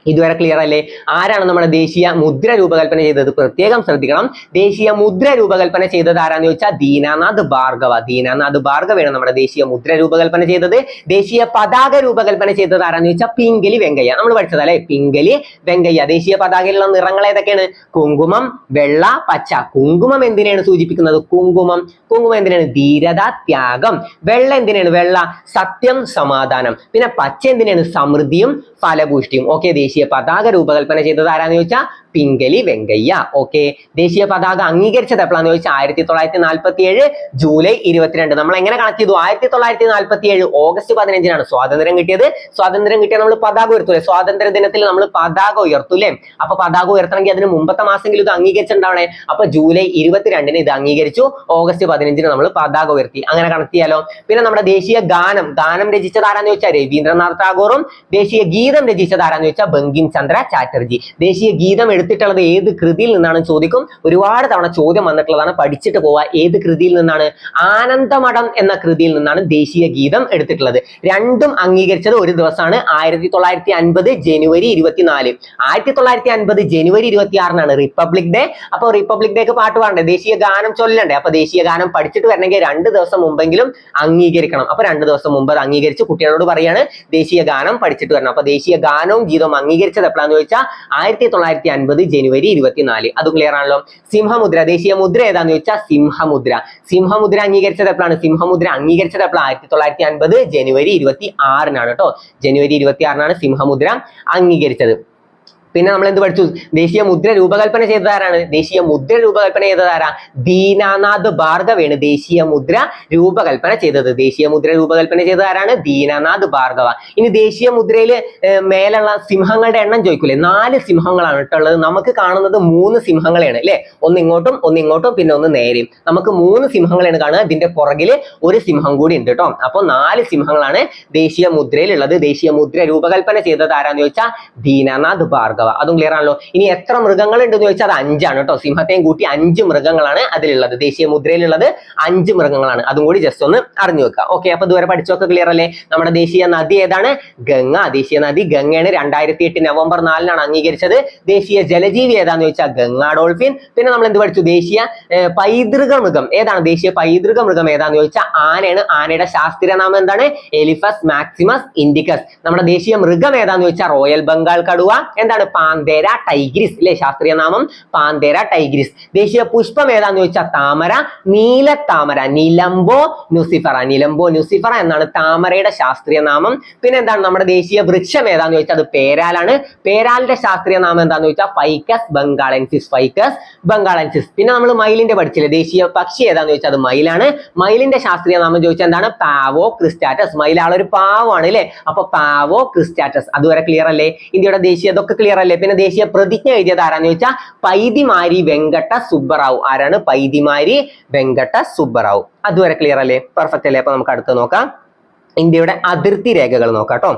ഇതുവരെ ക്ലിയർ അല്ലേ? ആരാണ് നമ്മുടെ ദേശീയ മുദ്ര രൂപകൽപ്പന ചെയ്തത്? പ്രത്യേകം ശ്രദ്ധിക്കണം. ദേശീയ മുദ്ര രൂപകൽപ്പന ചെയ്തത് ആരാന്ന് ചോദിച്ചാൽ ദീനാനാഥ് ഭാർഗവ. ദീനാനാഥ് ഭാർഗവയാണ് നമ്മുടെ ദേശീയ മുദ്ര രൂപകൽപ്പന ചെയ്തത്. ദേശീയ പതാക രൂപകൽപ്പന ചെയ്തത് ആരാന്ന് ചോദിച്ചാൽ പിംഗലി വെങ്കയ്യ. നമ്മൾ പഠിച്ചതല്ലേ പിംഗലി വെങ്കയ്യ. ദേശീയ പതാകയിലുള്ള നിറങ്ങൾ ഏതൊക്കെയാണ്? കുങ്കുമം, വെള്ള, പച്ച. കുങ്കുമം എന്തിനാണ് സൂചിപ്പിക്കുന്നത്? കുങ്കുമം എന്തിനാണ്? ധീരത, ത്യാഗം. വെള്ള എന്തിനാണ്? വെള്ള സത്യം, സമാധാനം. പിന്നെ പച്ച എന്തിനാണ്? സമൃദ്ധിയും ഫലപുഷ്ടിയും. ഓക്കെ. ദേശീയ ദേശീയ പതാക രൂപകൽപ്പന ചെയ്തത് ആരാന്ന് ചോദിച്ചാൽ പിംഗലി വെങ്കയ്യ. ഓക്കെ, ദേശീയ പതാക അംഗീകരിച്ചത് എപ്പോഴാന്ന് ചോദിച്ചാൽ 1947 ജൂലൈ 22. നമ്മൾ എങ്ങനെ കണക്ട് ചെയ്തു? 1947 ഓഗസ്റ്റ് 15 സ്വാതന്ത്ര്യം കിട്ടിയത്. സ്വാതന്ത്ര്യം കിട്ടിയാൽ നമ്മൾ പതാക ഉയർത്തൂലേ? സ്വാതന്ത്ര്യ ദിനത്തിൽ നമ്മൾ പതാക ഉയർത്തൂലേ? അപ്പൊ പതാക ഉയർത്തണമെങ്കിൽ അതിന് മുമ്പത്തെ മാസമെങ്കിലും ഇത് അംഗീകരിച്ചിട്ടുണ്ടാവണേ. അപ്പൊ ജൂലൈ 22 ഇത് അംഗീകരിച്ചു, ഓഗസ്റ്റ് 15 നമ്മൾ പതാക ഉയർത്തി. അങ്ങനെ കണക്ട് ചെയ്യാലോ. പിന്നെ നമ്മുടെ ദേശീയ ഗാനം രചിച്ചത് ആരാന്ന് ചോദിച്ചാൽ രവീന്ദ്രനാഥ് ടാഗോറും ദേശീയ ഗീതം രചിച്ചത് ആരാന്ന് ചോദിച്ചാൽ ബങ്കിം ചന്ദ്ര ചാറ്റർജി. ദേശീയ ഗീതം എടുത്തിട്ടുള്ളത് ഏത് കൃതിയിൽ നിന്നാണ് ചോദിക്കും. ഒരുപാട് തവണ ചോദ്യം വന്നിട്ടുള്ളതാണ്, പഠിച്ചിട്ട് പോവാ. ഏത് കൃതിയിൽ നിന്നാണ്? ആനന്ദമഠം എന്ന കൃതിയിൽ നിന്നാണ് ദേശീയ ഗീതം എടുത്തിട്ടുള്ളത്. രണ്ടും അംഗീകരിച്ചത് ഒരു ദിവസമാണ്, 1950 ജനുവരി 24. 1950 ജനുവരി 26 റിപ്പബ്ലിക് ഡേ. അപ്പൊ റിപ്പബ്ലിക് ഡേക്ക് പാട്ട് പാടണ്ടേ? ദേശീയ ഗാനം ചൊല്ലണ്ടേ? അപ്പൊ ദേശീയ ഗാനം പഠിച്ചിട്ട് വരണമെങ്കിൽ 2 ദിവസം മുമ്പെങ്കിലും അംഗീകരിക്കണം. അപ്പൊ 2 ദിവസം മുമ്പ് അത് അംഗീകരിച്ച് കുട്ടികളോട് പറയാണ് ദേശീയ ഗാനം പഠിച്ചിട്ട് വരണം. അപ്പൊ ദേശീയ ഗാനവും ഗീതവും അംഗീകരിച്ചത് എപ്പോഴാന്ന് ചോദിച്ചാൽ 1950 ജനുവരി 24. അത് ക്ലിയർ ആണല്ലോ. സിംഹമുദ്ര, ദേശീയ മുദ്ര ഏതാന്ന് ചോദിച്ചാൽ സിംഹമുദ്ര. സിംഹമുദ്ര അംഗീകരിച്ചത് എപ്പോഴാണ്? സിംഹമുദ്ര അംഗീകരിച്ചത് എപ്പോഴാണ്? 1950 ജനുവരി 26 കേട്ടോ. ജനുവരി 26 സിംഹമുദ്ര അംഗീകരിച്ചത്. പിന്നെ നമ്മൾ എന്ത് പഠിച്ചു? ദേശീയ മുദ്ര രൂപകൽപ്പന ചെയ്തത് ആരാണ്? ദേശീയ മുദ്ര രൂപകൽപ്പന ചെയ്തത് ആരാ? ദീനാനാഥ് ഭാർഗവയാണ് ദേശീയ മുദ്ര രൂപകൽപ്പന ചെയ്തത്. ദേശീയ മുദ്ര രൂപകൽപ്പന ചെയ്തത് ആരാണ്? ദീനാനാഥ് ഭാർഗവ. ഇനി ദേശീയ മുദ്രയില് മേലുള്ള സിംഹങ്ങളുടെ എണ്ണം ചോദിക്കൂലേ? 4 സിംഹങ്ങളാണ് കേട്ടുള്ളത്. നമുക്ക് കാണുന്നത് 3 സിംഹങ്ങളെയാണ് അല്ലെ? ഒന്ന് ഇങ്ങോട്ടും പിന്നെ ഒന്ന് നേരെയും. നമുക്ക് 3 സിംഹങ്ങളാണ് കാണുക. ഇതിന്റെ പുറകില് ഒരു സിംഹം കൂടി ഉണ്ട് കേട്ടോ. അപ്പൊ 4 സിംഹങ്ങളാണ് ദേശീയ മുദ്രയിലുള്ളത്. ദേശീയ മുദ്ര രൂപകൽപ്പന ചെയ്തത് ആരാന്ന് ചോദിച്ചാൽ ദീനാനാഥ് ഭാർഗവ. അതും ക്ലിയർ ആണല്ലോ. ഇനി എത്ര മൃഗങ്ങൾ ഉണ്ടെന്ന് ചോദിച്ചാൽ അത് 5 ആണ് കേട്ടോ. സിംഹത്തെയും കൂട്ടി 5 മൃഗങ്ങളാണ് അതിലുള്ളത്. ദേശീയ മുദ്രയിലുള്ളത് 5 മൃഗങ്ങളാണ്. അതും കൂടി ജസ്റ്റ് ഒന്ന് അറിഞ്ഞു വെക്കുക. ഓക്കെ, അപ്പൊ ഇതുവരെ പഠിച്ചൊക്കെ ക്ലിയർ അല്ലേ? നമ്മുടെ ദേശീയ നദി ഏതാണ്? ഗംഗ. ദേശീയ നദി ഗംഗയാണ്. 2008 നവംബർ 4 അംഗീകരിച്ചത്. ദേശീയ ജലജീവി ഏതാന്ന് ചോദിച്ചാൽ ഗംഗാ ഡോൾഫിൻ. പിന്നെ നമ്മൾ എന്ത് പഠിച്ചു? ദേശീയ പൈതൃക മൃഗം ഏതാണ്? ദേശീയ പൈതൃക മൃഗം ഏതാന്ന് ചോദിച്ചാൽ ആനയാണ്. ആനയുടെ ശാസ്ത്രീയ നാമം എന്താണ്? Eliphaz maximus indicus. നമ്മുടെ ദേശീയ മൃഗം ഏതാന്ന് ചോദിച്ചാൽ റോയൽ ബംഗാൾ കടുവ. എന്താണ്? പാന്തേര ടൈഗ്രിസ് അല്ലെ? ശാസ്ത്രീയ നാമം പാന്തേര ടൈഗ്രിസ്. ദേശീയ പുഷ്പം ഏതാന്ന് ചോദിച്ചാൽ താമര, നീലത്താമര. Nelumbo nucifera. നിലംബോ ന്യൂസിഫറ എന്നാണ് താമരയുടെ ശാസ്ത്രീയ നാമം. പിന്നെ എന്താണ് നമ്മുടെ ദേശീയ വൃക്ഷം ഏതാന്ന് ചോദിച്ചാൽ അത് പേരാലാണ്. പേരാലിന്റെ ശാസ്ത്രീയ നാമം എന്താന്ന് ചോദിച്ചാൽ ഫൈക്കസ് ബംഗാളൻസിസ്. Ficus benghalensis. പിന്നെ നമ്മൾ മയിലിന്റെ പഠിച്ചില്ലേ? ദേശീയ പക്ഷി ഏതാന്ന് ചോദിച്ചാൽ അത് മയിലാണ്. മയിലിന്റെ ശാസ്ത്രീയ നാമം ചോദിച്ചാൽ എന്താണ്? പാവോ ക്രിസ്റ്റാറ്റസ്. മയിലാളൊരു പാവമാണ് അല്ലെ? അപ്പൊ പാവോ ക്രിസ്റ്റാറ്റസ്. അതുവരെ ക്ലിയർ അല്ലേ? ഇന്ത്യയുടെ ദേശീയ ഇതൊക്കെ ക്ലിയർ അല്ലേ? പിന്നെ ദേശീയ പ്രതിജ്ഞ എഴുതിയത് ആരാന്ന് ചോദിച്ചാൽ പൈതിമാരി വെങ്കട്ട സുബ്ബറാവു. ആരാണ്? പൈതിമാരി വെങ്കട്ട സുബ്ബറാവു. അതുവരെ ക്ലിയർ അല്ലേ? പെർഫെക്റ്റ് അല്ലേ? അപ്പൊ നമുക്ക് അടുത്ത് നോക്കാം. ഇന്ത്യയുടെ അതിർത്തി രേഖകൾ നോക്കാം കേട്ടോ.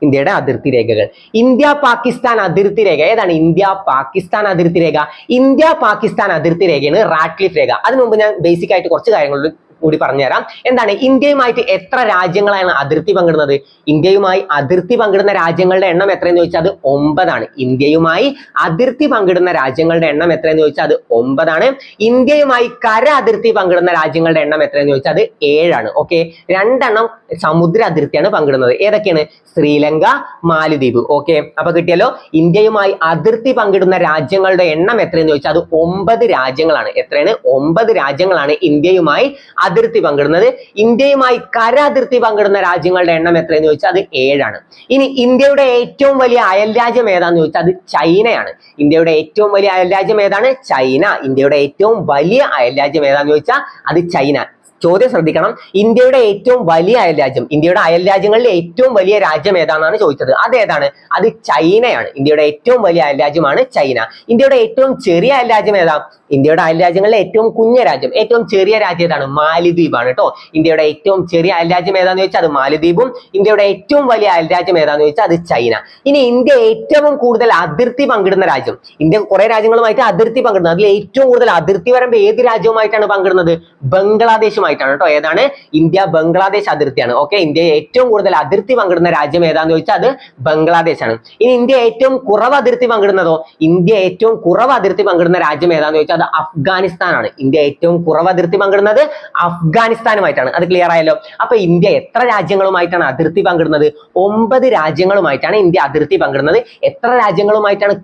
ഇന്ത്യയുടെ അതിർത്തി രേഖകൾ. ഇന്ത്യ പാകിസ്ഥാൻ അതിർത്തി രേഖ ഏതാണ്? ഇന്ത്യ പാകിസ്ഥാൻ അതിർത്തി രേഖ. ഇന്ത്യ പാകിസ്ഥാൻ അതിർത്തി രേഖയാണ് റാഡ്ക്ലിഫ് രേഖ. അതിനു മുമ്പ് ഞാൻ ബേസിക് ആയിട്ട് കുറച്ച് കാര്യങ്ങൾ കൂടി പറഞ്ഞുതരാം. എന്താണ്? ഇന്ത്യയുമായിട്ട് എത്ര രാജ്യങ്ങളാണ് അതിർത്തി പങ്കിടുന്നത്? ഇന്ത്യയുമായി അതിർത്തി പങ്കിടുന്ന രാജ്യങ്ങളുടെ എണ്ണം എത്രയെന്ന് ചോദിച്ചാൽ അത് 9 ആണ്. ഇന്ത്യയുമായി അതിർത്തി പങ്കിടുന്ന രാജ്യങ്ങളുടെ എണ്ണം എത്രയെന്ന് ചോദിച്ചാൽ അത് 9 ആണ്. ഇന്ത്യയുമായി കര അതിർത്തി പങ്കിടുന്ന രാജ്യങ്ങളുടെ എണ്ണം എത്രയെന്ന് ചോദിച്ചാൽ അത് 7 ആണ്. ഓക്കെ, 2 സമുദ്ര അതിർത്തിയാണ് പങ്കിടുന്നത്. ഏതൊക്കെയാണ്? ശ്രീലങ്ക, മാലദ്വീപ്. ഓക്കെ, അപ്പൊ കിട്ടിയല്ലോ. ഇന്ത്യയുമായി അതിർത്തി പങ്കിടുന്ന രാജ്യങ്ങളുടെ എണ്ണം എത്രയെന്ന് ചോദിച്ചാൽ അത് 9 രാജ്യങ്ങളാണ്. എത്രയാണ്? 9 രാജ്യങ്ങളാണ് ഇന്ത്യയുമായി അതിർത്തി പങ്കിടുന്നത്. ഇന്ത്യയുമായി കര അതിർത്തി പങ്കിടുന്ന രാജ്യങ്ങളുടെ എണ്ണം എത്രയെന്ന് ചോദിച്ചാൽ അത് 7 ആണ്. ഇനി ഇന്ത്യയുടെ ഏറ്റവും വലിയ അയൽ രാജ്യം ഏതാന്ന് ചോദിച്ചാൽ അത് ചൈനയാണ്. ഇന്ത്യയുടെ ഏറ്റവും വലിയ അയൽ രാജ്യം ഏതാണ്? ചൈന. ഇന്ത്യയുടെ ഏറ്റവും വലിയ അയൽ രാജ്യം ഏതാന്ന് ചോദിച്ചാൽ അത് ചൈന. ചോദ്യം ശ്രദ്ധിക്കണം. ഇന്ത്യയുടെ ഏറ്റവും വലിയ അയൽ രാജ്യം, ഇന്ത്യയുടെ അയൽ രാജ്യങ്ങളിൽ ഏറ്റവും വലിയ രാജ്യം ഏതാണെന്നാണ് ചോദിച്ചത്. അതേതാണ്? അത് ചൈനയാണ്. ഇന്ത്യയുടെ ഏറ്റവും വലിയ അയൽ രാജ്യമാണ് ചൈന. ഇന്ത്യയുടെ ഏറ്റവും ചെറിയ അയൽ രാജ്യം ഏതാ? ഇന്ത്യയുടെ അയൽ രാജ്യങ്ങളിലെ ഏറ്റവും കുഞ്ഞ രാജ്യം, ഏറ്റവും ചെറിയ രാജ്യം ഏതാണ്? മാലദ്വീപാണ് കേട്ടോ. ഇന്ത്യയുടെ ഏറ്റവും ചെറിയ അയൽ രാജ്യം ഏതാന്ന് ചോദിച്ചാൽ അത് മാലദ്വീപും. ഇന്ത്യയുടെ ഏറ്റവും വലിയ അയൽ രാജ്യം ഏതാന്ന് ചോദിച്ചാൽ അത് ചൈന. ഇനി ഇന്ത്യ ഏറ്റവും കൂടുതൽ അതിർത്തി പങ്കിടുന്ന രാജ്യം, ഇന്ത്യ കുറെ രാജ്യങ്ങളുമായിട്ട് അതിർത്തി പങ്കിടുന്നത്, അതിൽ ഏറ്റവും കൂടുതൽ അതിർത്തി വരമ്പ് ഏത് രാജ്യവുമായിട്ടാണ് പങ്കിടുന്നത്? ബംഗ്ലാദേശുമായിട്ടാണ് കേട്ടോ. ഏതാണ്? ഇന്ത്യ ബംഗ്ലാദേശ് അതിർത്തിയാണ്. ഓക്കെ, ഇന്ത്യ ഏറ്റവും കൂടുതൽ അതിർത്തി പങ്കിടുന്ന രാജ്യം ഏതാന്ന് ചോദിച്ചാൽ അത് ബംഗ്ലാദേശാണ്. ഇനി ഇന്ത്യ ഏറ്റവും കുറവ് അതിർത്തി പങ്കിടുന്നതോ? ഇന്ത്യ ഏറ്റവും കുറവ് അതിർത്തി പങ്കിടുന്ന രാജ്യം ഏതാന്ന് ചോദിച്ചാൽ അത് അഫ്ഗാനിസ്ഥാനാണ്. ഇന്ത്യ ഏറ്റവും കുറവ് അതിർത്തി പങ്കിടുന്നത് അഫ്ഗാനിസ്ഥാനുമായിട്ടാണ്. അത് ക്ലിയർ ആയല്ലോ. അപ്പൊ ഇന്ത്യ എത്ര രാജ്യങ്ങളുമായിട്ടാണ് അതിർത്തി പങ്കിടുന്നത്? 9 രാജ്യങ്ങളുമായിട്ടാണ് ഇന്ത്യ അതിർത്തി പങ്കിടുന്നത്. എത്ര രാജ്യങ്ങളുമായിട്ടാണ്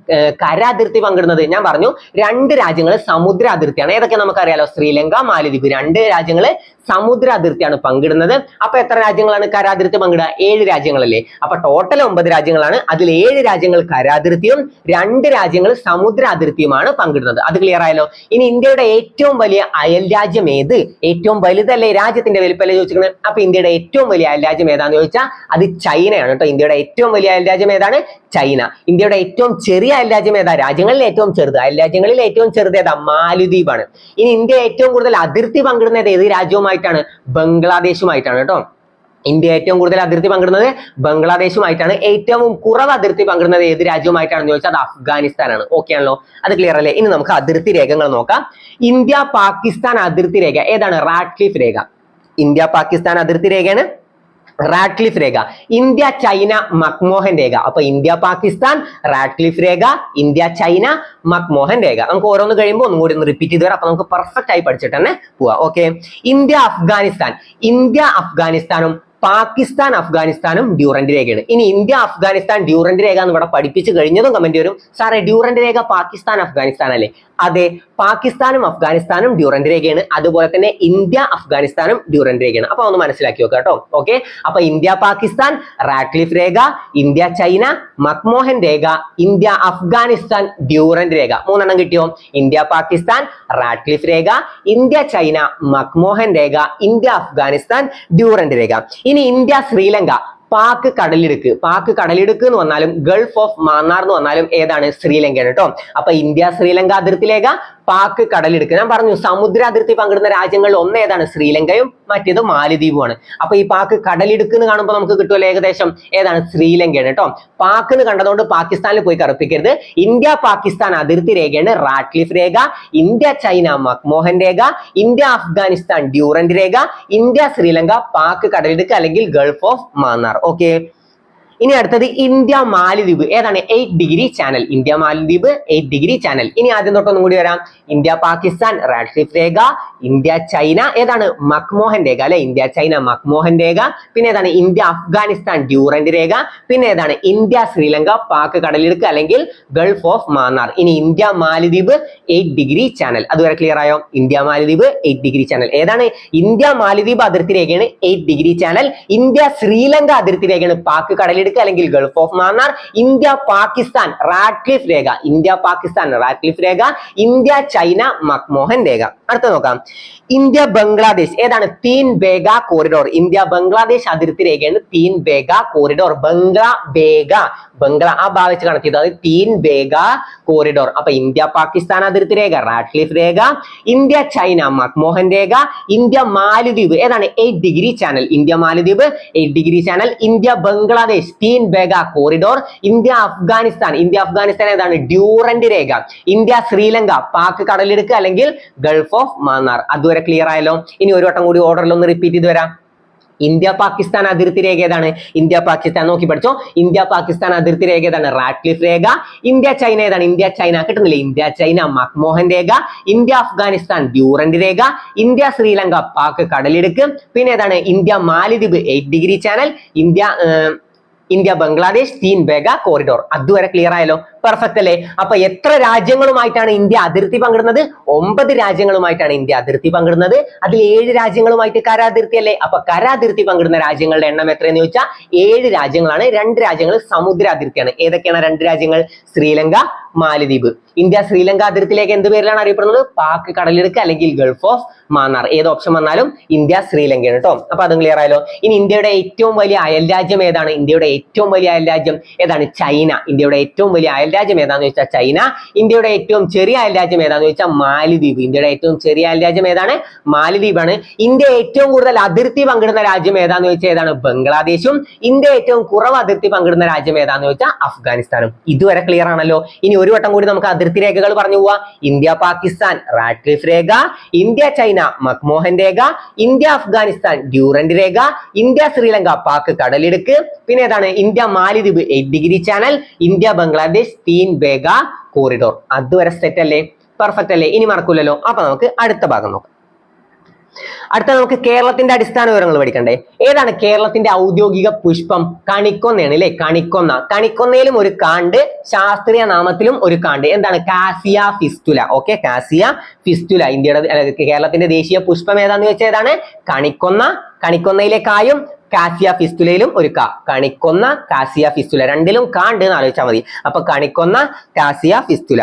കര അതിർത്തി പങ്കിടുന്നത്? ഞാൻ പറഞ്ഞു 2 രാജ്യങ്ങൾ സമുദ്ര അതിർത്തിയാണ്. ഏതൊക്കെ നമുക്കറിയാലോ? ശ്രീലങ്ക, മാലദ്വീപ്. 2 രാജ്യങ്ങൾ സമുദ്ര അതിർത്തിയാണ് പങ്കിടുന്നത്. അപ്പൊ എത്ര രാജ്യങ്ങളാണ് കരാതിർത്തി പങ്കിടുക? 7 രാജ്യങ്ങളല്ലേ. അപ്പൊ ടോട്ടൽ 9 രാജ്യങ്ങളാണ്. അതിൽ 7 രാജ്യങ്ങൾ കരാതിർത്തിയും 2 രാജ്യങ്ങൾ സമുദ്ര അതിർത്തിയുമാണ് പങ്കിടുന്നത്. അത് ക്ലിയർ ആയല്ലോ. ഇനി ഇന്ത്യയുടെ ഏറ്റവും വലിയ അയൽ രാജ്യം ഏത്? ഏറ്റവും വലുതല്ലേ, രാജ്യത്തിന്റെ വലിപ്പല്ലേ ചോദിച്ചിരിക്കുന്നത്. അപ്പൊ ഇന്ത്യയുടെ ഏറ്റവും വലിയ അയൽ രാജ്യം ഏതാന്ന് ചോദിച്ചാൽ അത് ചൈനയാണ് കേട്ടോ. ഇന്ത്യയുടെ ഏറ്റവും വലിയ അയൽ രാജ്യം ഏതാണ്? ചൈന. ഇന്ത്യയുടെ ഏറ്റവും ചെറിയ അയൽ രാജ്യം ഏതാ? രാജ്യങ്ങളിൽ ഏറ്റവും ചെറുത്, അയൽ രാജ്യങ്ങളിൽ ഏറ്റവും ചെറുത് ഏതാ? മാലദ്വീപാണ്. ഇനി ഇന്ത്യ ഏറ്റവും കൂടുതൽ അതിർത്തി പങ്കിടുന്നത് ഏത് രാജ്യവുമായിട്ടാണ്? ബംഗ്ലാദേശുമായിട്ടാണ് കേട്ടോ. ഇന്ത്യ ഏറ്റവും കൂടുതൽ അതിർത്തി പങ്കിടുന്നത് ബംഗ്ലാദേശുമായിട്ടാണ്. ഏറ്റവും കുറവ് അതിർത്തി പങ്കിടുന്നത് ഏത് രാജ്യവുമായിട്ടാണെന്ന് ചോദിച്ചാൽ അത് അഫ്ഗാനിസ്ഥാനാണ്. ഓക്കെ ആണല്ലോ, അത് ക്ലിയർ അല്ലേ. ഇനി നമുക്ക് അതിർത്തി രേഖകൾ നോക്കാം. ഇന്ത്യ പാകിസ്ഥാൻ അതിർത്തി രേഖ ഏതാണ്? റാഡ്ക്ലിഫ് രേഖ. ഇന്ത്യ പാകിസ്ഥാൻ അതിർത്തി രേഖയാണ് റാഡ്ക്ലിഫ് രേഖ. ഇന്ത്യ ചൈന മക്മോഹൻ രേഖ. അപ്പൊ ഇന്ത്യ പാകിസ്ഥാൻ റാഡ്ക്ലിഫ് രേഖ, ഇന്ത്യ ചൈന മക്മോഹൻ രേഖ. നമുക്ക് ഓരോന്ന് കഴിയുമ്പോൾ ഒന്നും കൂടി ഒന്ന് റിപ്പീറ്റ് ചെയ്ത് വരാം. അപ്പൊ നമുക്ക് പെർഫെക്റ്റ് ആയി പഠിച്ചിട്ട് തന്നെ പോവാം. ഓക്കെ, ഇന്ത്യ അഫ്ഗാനിസ്ഥാൻ. ഇന്ത്യ അഫ്ഗാനിസ്ഥാനും പാകിസ്ഥാൻ അഫ്ഗാനിസ്ഥാനും ഡ്യൂറന്റ് രേഖയാണ്. ഇനി ഇന്ത്യ അഫ്ഗാനിസ്ഥാൻ ഡ്യൂറന്റ് രേഖ എന്ന് ഇവിടെ പഠിപ്പിച്ച് കഴിഞ്ഞതും കമന്റ് വരും, സാറേ ഡ്യൂറന്റ് രേഖ പാകിസ്ഥാൻ അഫ്ഗാനിസ്ഥാൻ അല്ലേ? അതെ, പാകിസ്ഥാനും അഫ്ഗാനിസ്ഥാനും ഡ്യൂറന്റ് രേഖയാണ്. അതുപോലെ തന്നെ ഇന്ത്യ അഫ്ഗാനിസ്ഥാനും ഡ്യൂറന്റ് രേഖയാണ്. അപ്പൊ ഒന്ന് മനസ്സിലാക്കി വെക്കുക കേട്ടോ. ഓക്കെ, അപ്പൊ ഇന്ത്യ പാകിസ്ഥാൻ റാഡ്ക്ലിഫ് രേഖ, ഇന്ത്യ ചൈന മക്മോഹൻ രേഖ, ഇന്ത്യ അഫ്ഗാനിസ്ഥാൻ ഡ്യൂറന്റ് രേഖ. 3 എണ്ണം കിട്ടിയോ? ഇന്ത്യ പാകിസ്ഥാൻ റാഡ്ക്ലിഫ് രേഖ, ഇന്ത്യ ചൈന മക്മോഹൻ രേഖ, ഇന്ത്യ അഫ്ഗാനിസ്ഥാൻ ഡ്യൂറന്റ് രേഖ. ഇനി ഇന്ത്യ ശ്രീലങ്ക പാക് കടലിടുക്ക്. പാക് കടലിടുക്ക് എന്ന് വന്നാലും ഗൾഫ് ഓഫ് മാന്നാർ എന്ന് വന്നാലും ഏതാണ്? ശ്രീലങ്കയാണ് കേട്ടോ. അപ്പൊ ഇന്ത്യ ശ്രീലങ്ക അതിർത്തി രേഖ, പാക് കടലിടുക്ക്. ഞാൻ പറഞ്ഞു സമുദ്ര അതിർത്തി പങ്കിടുന്ന രാജ്യങ്ങളിൽ ഒന്ന് ഏതാണ്? ശ്രീലങ്കയും മറ്റേത് മാലദ്വീപുമാണ്. അപ്പൊ ഈ പാക് കടലിടുക്ക് എന്ന് കാണുമ്പോൾ നമുക്ക് കിട്ടുമല്ലോ ഏകദേശം ഏതാണ്? ശ്രീലങ്കയാണ് കേട്ടോ. പാക് എന്ന് കണ്ടതുകൊണ്ട് പാകിസ്ഥാനിൽ പോയി കറുപ്പിക്കരുത്. ഇന്ത്യ പാകിസ്ഥാൻ അതിർത്തി രേഖയാണ് റാഡ്ക്ലിഫ് രേഖ, ഇന്ത്യ ചൈന മക്മോഹൻ രേഖ, ഇന്ത്യ അഫ്ഗാനിസ്ഥാൻ ഡ്യൂറന്റ് രേഖ, ഇന്ത്യ ശ്രീലങ്ക പാക് കടലിടുക്ക് അല്ലെങ്കിൽ ഗൾഫ് ഓഫ് മാന്നാർ. ഓക്കെ, ഇനി അടുത്തത് ഇന്ത്യ മാലദ്വീപ് ഏതാണ്? 8 degree channel. India Maladweep 8 degree channel. ഇനി ആദ്യം തൊട്ടൊന്നും കൂടി വരാം. ഇന്ത്യ പാകിസ്ഥാൻ റാഡ്ക്ലിഫ് രേഖ, ഇന്ത്യ ചൈന ഏതാണ്? മക്മോഹൻ രേഖ അല്ലെ. ഇന്ത്യ ചൈന മക്മോഹൻ രേഖ. പിന്നെ ഏതാണ്? ഇന്ത്യ അഫ്ഗാനിസ്ഥാൻ ഡ്യൂറന്റ് രേഖ. പിന്നെ ഏതാണ്? ഇന്ത്യ ശ്രീലങ്ക പാക് കടലിടുക്ക് അല്ലെങ്കിൽ ഗൾഫ് ഓഫ് മാന്നാർ. ഇനി ഇന്ത്യ മാലദ്വീപ് 8 ഡിഗ്രി ചാനൽ. അതുവരെ ക്ലിയർ ആയോ? ഇന്ത്യ മാലദ്വീപ് 8 ഡിഗ്രി ചാനൽ ഏതാണ്? ഇന്ത്യ മാലദ്വീപ് അതിർത്തി രേഖയാണ് 8 ഡിഗ്രി ചാനൽ. ഇന്ത്യ ശ്രീലങ്ക അതിർത്തി രേഖയാണ് പാക് കടലിടുക്ക് അല്ലെങ്കിൽ gulf of Mannar. India Pakistan Radcliffe രേഖ, ഇന്ത്യ പാകിസ്ഥാൻ റാഡ്ക്ലിഫ് രേഖ, ഇന്ത്യ ചൈന മക്മോഹൻ രേഖ. അടുത്ത നോക്കാം. ഇന്ത്യ ബംഗ്ലാദേശ് ഏതാണ്? തീൻ ബേഗ കോറിഡോർ. ഇന്ത്യ ബംഗ്ലാദേശ് അതിർത്തി രേഖയാണ് തീൻ ബേഗ കോറിഡോർ. ബംഗ്ല ആ ഭാവിച്ച് കണക്ട് ചെയ്തു, അത് തീൻ ബേഗ കോറിഡോർ. അപ്പൊ ഇന്ത്യ പാകിസ്ഥാൻ അതിർത്തി രേഖ റാഡ്ക്ലിഫ് രേഖ, ഇന്ത്യ ചൈന മക്മോഹൻ രേഖ, ഇന്ത്യ മാലദ്വീപ് ഏതാണ്? 8 degree channel. India Maladweep 8 degree channel. India Bangladesh Teen Bigha corridor. India Afghanistan ഏതാണ്? ഡ്യൂറന്റ് രേഖ. ഇന്ത്യ ശ്രീലങ്ക പാക് കടലിടുക്ക് അല്ലെങ്കിൽ ഗൾഫ് ഓഫ് മാന്നാർ. അതുവരെ ക്ലിയർ ആയല്ലോ. ഇനി ഒരു വട്ടം കൂടി ഓർഡറിൽ ഒന്ന് റിപ്പീറ്റ് ചെയ്ത് വരാം. ഇന്ത്യ പാകിസ്ഥാൻ അതിർത്തി രേഖ ഏതാണ്? ഇന്ത്യ പാകിസ്ഥാൻ നോക്കി പഠിച്ചോ. ഇന്ത്യ പാകിസ്ഥാൻ അതിർത്തി രേഖ ഏതാണ്? റാഡ്ക്ലിഫ് രേഖ. ഇന്ത്യ ചൈന ഏതാണ്? ഇന്ത്യ ചൈന കിട്ടുന്നില്ലേ? ഇന്ത്യ ചൈന മക്മോഹൻ രേഖ. ഇന്ത്യ അഫ്ഗാനിസ്ഥാൻ ഡ്യൂറന്റ് രേഖ. ഇന്ത്യ ശ്രീലങ്ക പാക് കടലിടുക്ക്. പിന്നെ ഏതാണ്? India Maladweep 8 degree channel. India Bangladesh Teen Bigha corridor. അതുവരെ ക്ലിയർ ആയല്ലോ. പെർഫെക്റ്റ് അല്ലേ? അപ്പൊ എത്ര രാജ്യങ്ങളുമായിട്ടാണ് ഇന്ത്യ അതിർത്തി പങ്കിടുന്നത്? 9 രാജ്യങ്ങളുമായിട്ടാണ് ഇന്ത്യ അതിർത്തി പങ്കിടുന്നത്. അതിൽ 7 രാജ്യങ്ങളുമായിട്ട് കരാതിർത്തി അല്ലേ? അപ്പൊ കരാതിർത്തി പങ്കിടുന്ന രാജ്യങ്ങളുടെ എണ്ണം എത്രയെന്ന് ചോദിച്ചാൽ 7 രാജ്യങ്ങളാണ്. 2 രാജ്യങ്ങൾ സമുദ്ര അതിർത്തിയാണ്. ഏതൊക്കെയാണ് 2 രാജ്യങ്ങൾ? ശ്രീലങ്ക, മാലദ്വീപ്. ഇന്ത്യ ശ്രീലങ്ക അതിർത്തിയിലേക്ക് എന്ത് പേരിലാണ് അറിയപ്പെടുന്നത്? പാക് കടലിടുക്ക് അല്ലെങ്കിൽ ഗൾഫ് ഓഫ് മാന്നാർ. ഏത് ഓപ്ഷൻ വന്നാലും ഇന്ത്യ ശ്രീലങ്കയാണ് കേട്ടോ. അപ്പൊ അതും ക്ലിയർ ആയല്ലോ. ഇനി ഇന്ത്യയുടെ ഏറ്റവും വലിയ അയൽ രാജ്യം ഏതാണ്? ഇന്ത്യയുടെ ഏറ്റവും വലിയ അയൽ രാജ്യം ഏതാണ്? ചൈന. ഇന്ത്യയുടെ ഏറ്റവും വലിയ അയൽ രാജ്യം ഏതാന്ന് ചോദിച്ചാൽ ചൈന. ഇന്ത്യയുടെ ഏറ്റവും ചെറിയ അയൽ രാജ്യം ഏതാന്ന് ചോദിച്ചാൽ മാലദ്വീപ്. ഇന്ത്യയുടെ ഏറ്റവും ചെറിയ അയൽ രാജ്യം ഏതാണ്? മാലദ്വീപാണ്. ഇന്ത്യ ഏറ്റവും കൂടുതൽ അതിർത്തി പങ്കിടുന്ന രാജ്യം ഏതാന്ന് ചോദിച്ചാൽ ഏതാണ്? ബംഗ്ലാദേശും. ഇന്ത്യ ഏറ്റവും കുറവ് അതിർത്തി പങ്കിടുന്ന രാജ്യം ഏതാന്ന് ചോദിച്ചാൽ അഫ്ഗാനിസ്ഥാനും. ഇതുവരെ ക്ലിയർ ആണല്ലോ. ഇനി ഒരു വട്ടം കൂടി നമുക്ക് അതിർത്തി രേഖകൾ പറഞ്ഞു പോവാ. ഇന്ത്യ പാകിസ്ഥാൻ റാഡ്ക്ലിഫ് രേഖ, ഇന്ത്യ ചൈന മക്മോഹൻ രേഖ, ഇന്ത്യ അഫ്ഗാനിസ്ഥാൻ ഡ്യൂറന്റ് രേഖ, ഇന്ത്യ ശ്രീലങ്ക പാക് കടലിടുക്ക്. പിന്നെ ഏതാണ്? India Maladweep 8 degree channel, India Bangladesh Teen Bigha corridor. അതുവരെ സെറ്റ് അല്ലേ? പെർഫെക്റ്റ് അല്ലേ? ഇനി മറക്കൂലല്ലോ. അപ്പൊ നമുക്ക് അടുത്ത ഭാഗം നോക്കാം. അടുത്ത നമുക്ക് കേരളത്തിന്റെ അടിസ്ഥാന വിവരങ്ങൾ പഠിക്കണ്ടേ. ഏതാണ് കേരളത്തിന്റെ ഔദ്യോഗിക പുഷ്പം? കണിക്കൊന്നയാണ് അല്ലെ. കണിക്കൊന്നയിലും ഒരു കാണ്ട്, ശാസ്ത്രീയ നാമത്തിലും ഒരു കാണ്ട്. എന്താണ്? കാസിയ ഫിസ്റ്റുല. Okay, കാസിയ fistula. കേരളത്തിന്റെ ദേശീയ പുഷ്പം ഏതാന്ന് വെച്ചാൽ ഏതാണ്? കണിക്കൊന്നയിലെ കായും കാസിയ ഫിസ്റ്റുലയിലും ഒരു കാ. കണിക്കൊന്ന, കാസിയ ഫിസ്റ്റുല, രണ്ടിലും കാണ്ട് എന്ന് ആലോചിച്ചാൽ മതി. അപ്പൊ കണിക്കൊന്ന, കാസിയ ഫിസ്റ്റുല.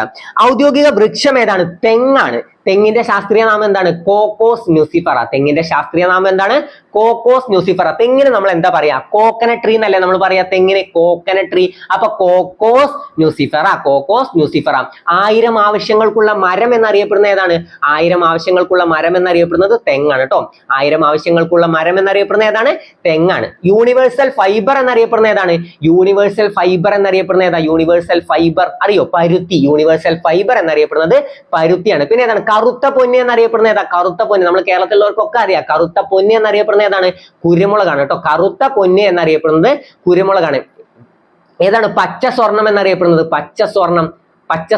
ഔദ്യോഗിക വൃക്ഷം ഏതാണ്? തെങ്ങാണ്. തെങ്ങിന്റെ ശാസ്ത്രീയ നാമം എന്താണ്? Cocos nucifera. തെങ്ങിന്റെ ശാസ്ത്രീയ നാമം എന്താണ്? Cocos nucifera. തെങ്ങിന് നമ്മൾ എന്താ പറയാ? കോക്കനട്ട് ട്രീ എന്നല്ലേ നമ്മൾ പറയാ തെങ്ങിന്? Coconut tree. അപ്പൊ കോക്കോസ് ന്യൂസിഫറ. 1000 ആവശ്യങ്ങൾക്കുള്ള മരം എന്നറിയപ്പെടുന്ന ഏതാണ്? 1000 ആവശ്യങ്ങൾക്കുള്ള മരം എന്നറിയപ്പെടുന്നത് തെങ്ങാണ് കേട്ടോ. 1000 ആവശ്യങ്ങൾക്കുള്ള മരം എന്നറിയപ്പെടുന്ന ഏതാണ്? തെങ്ങാണ്. യൂണിവേഴ്സൽ ഫൈബർ എന്നറിയപ്പെടുന്ന ഏതാണ്? യൂണിവേഴ്സൽ ഫൈബർ എന്നറിയപ്പെടുന്ന ഏതാ? യൂണിവേഴ്സൽ ഫൈബർ അറിയോ? പരുത്തി. യൂണിവേഴ്സൽ ഫൈബർ എന്നറിയപ്പെടുന്നത് പരുത്തിയാണ്. പിന്നെ ഏതാണ്? കറുത്ത പൊന്ന് എന്നറിയപ്പെടുന്ന ഏതാ? കറുത്ത പൊന്ന്. നമ്മൾ കേരളത്തിലുള്ളവർക്കൊക്കെ അറിയാം. കറുത്ത പൊന്ന് എന്നറിയപ്പെടുന്ന ഏതാണ്? കുരുമുളകാണ് കേട്ടോ. കറുത്ത പൊന്ന് എന്നറിയപ്പെടുന്നത് കുരുമുളകാണ്. ഏതാണ്? പച്ച സ്വർണം എന്നറിയപ്പെടുന്നത്? പച്ച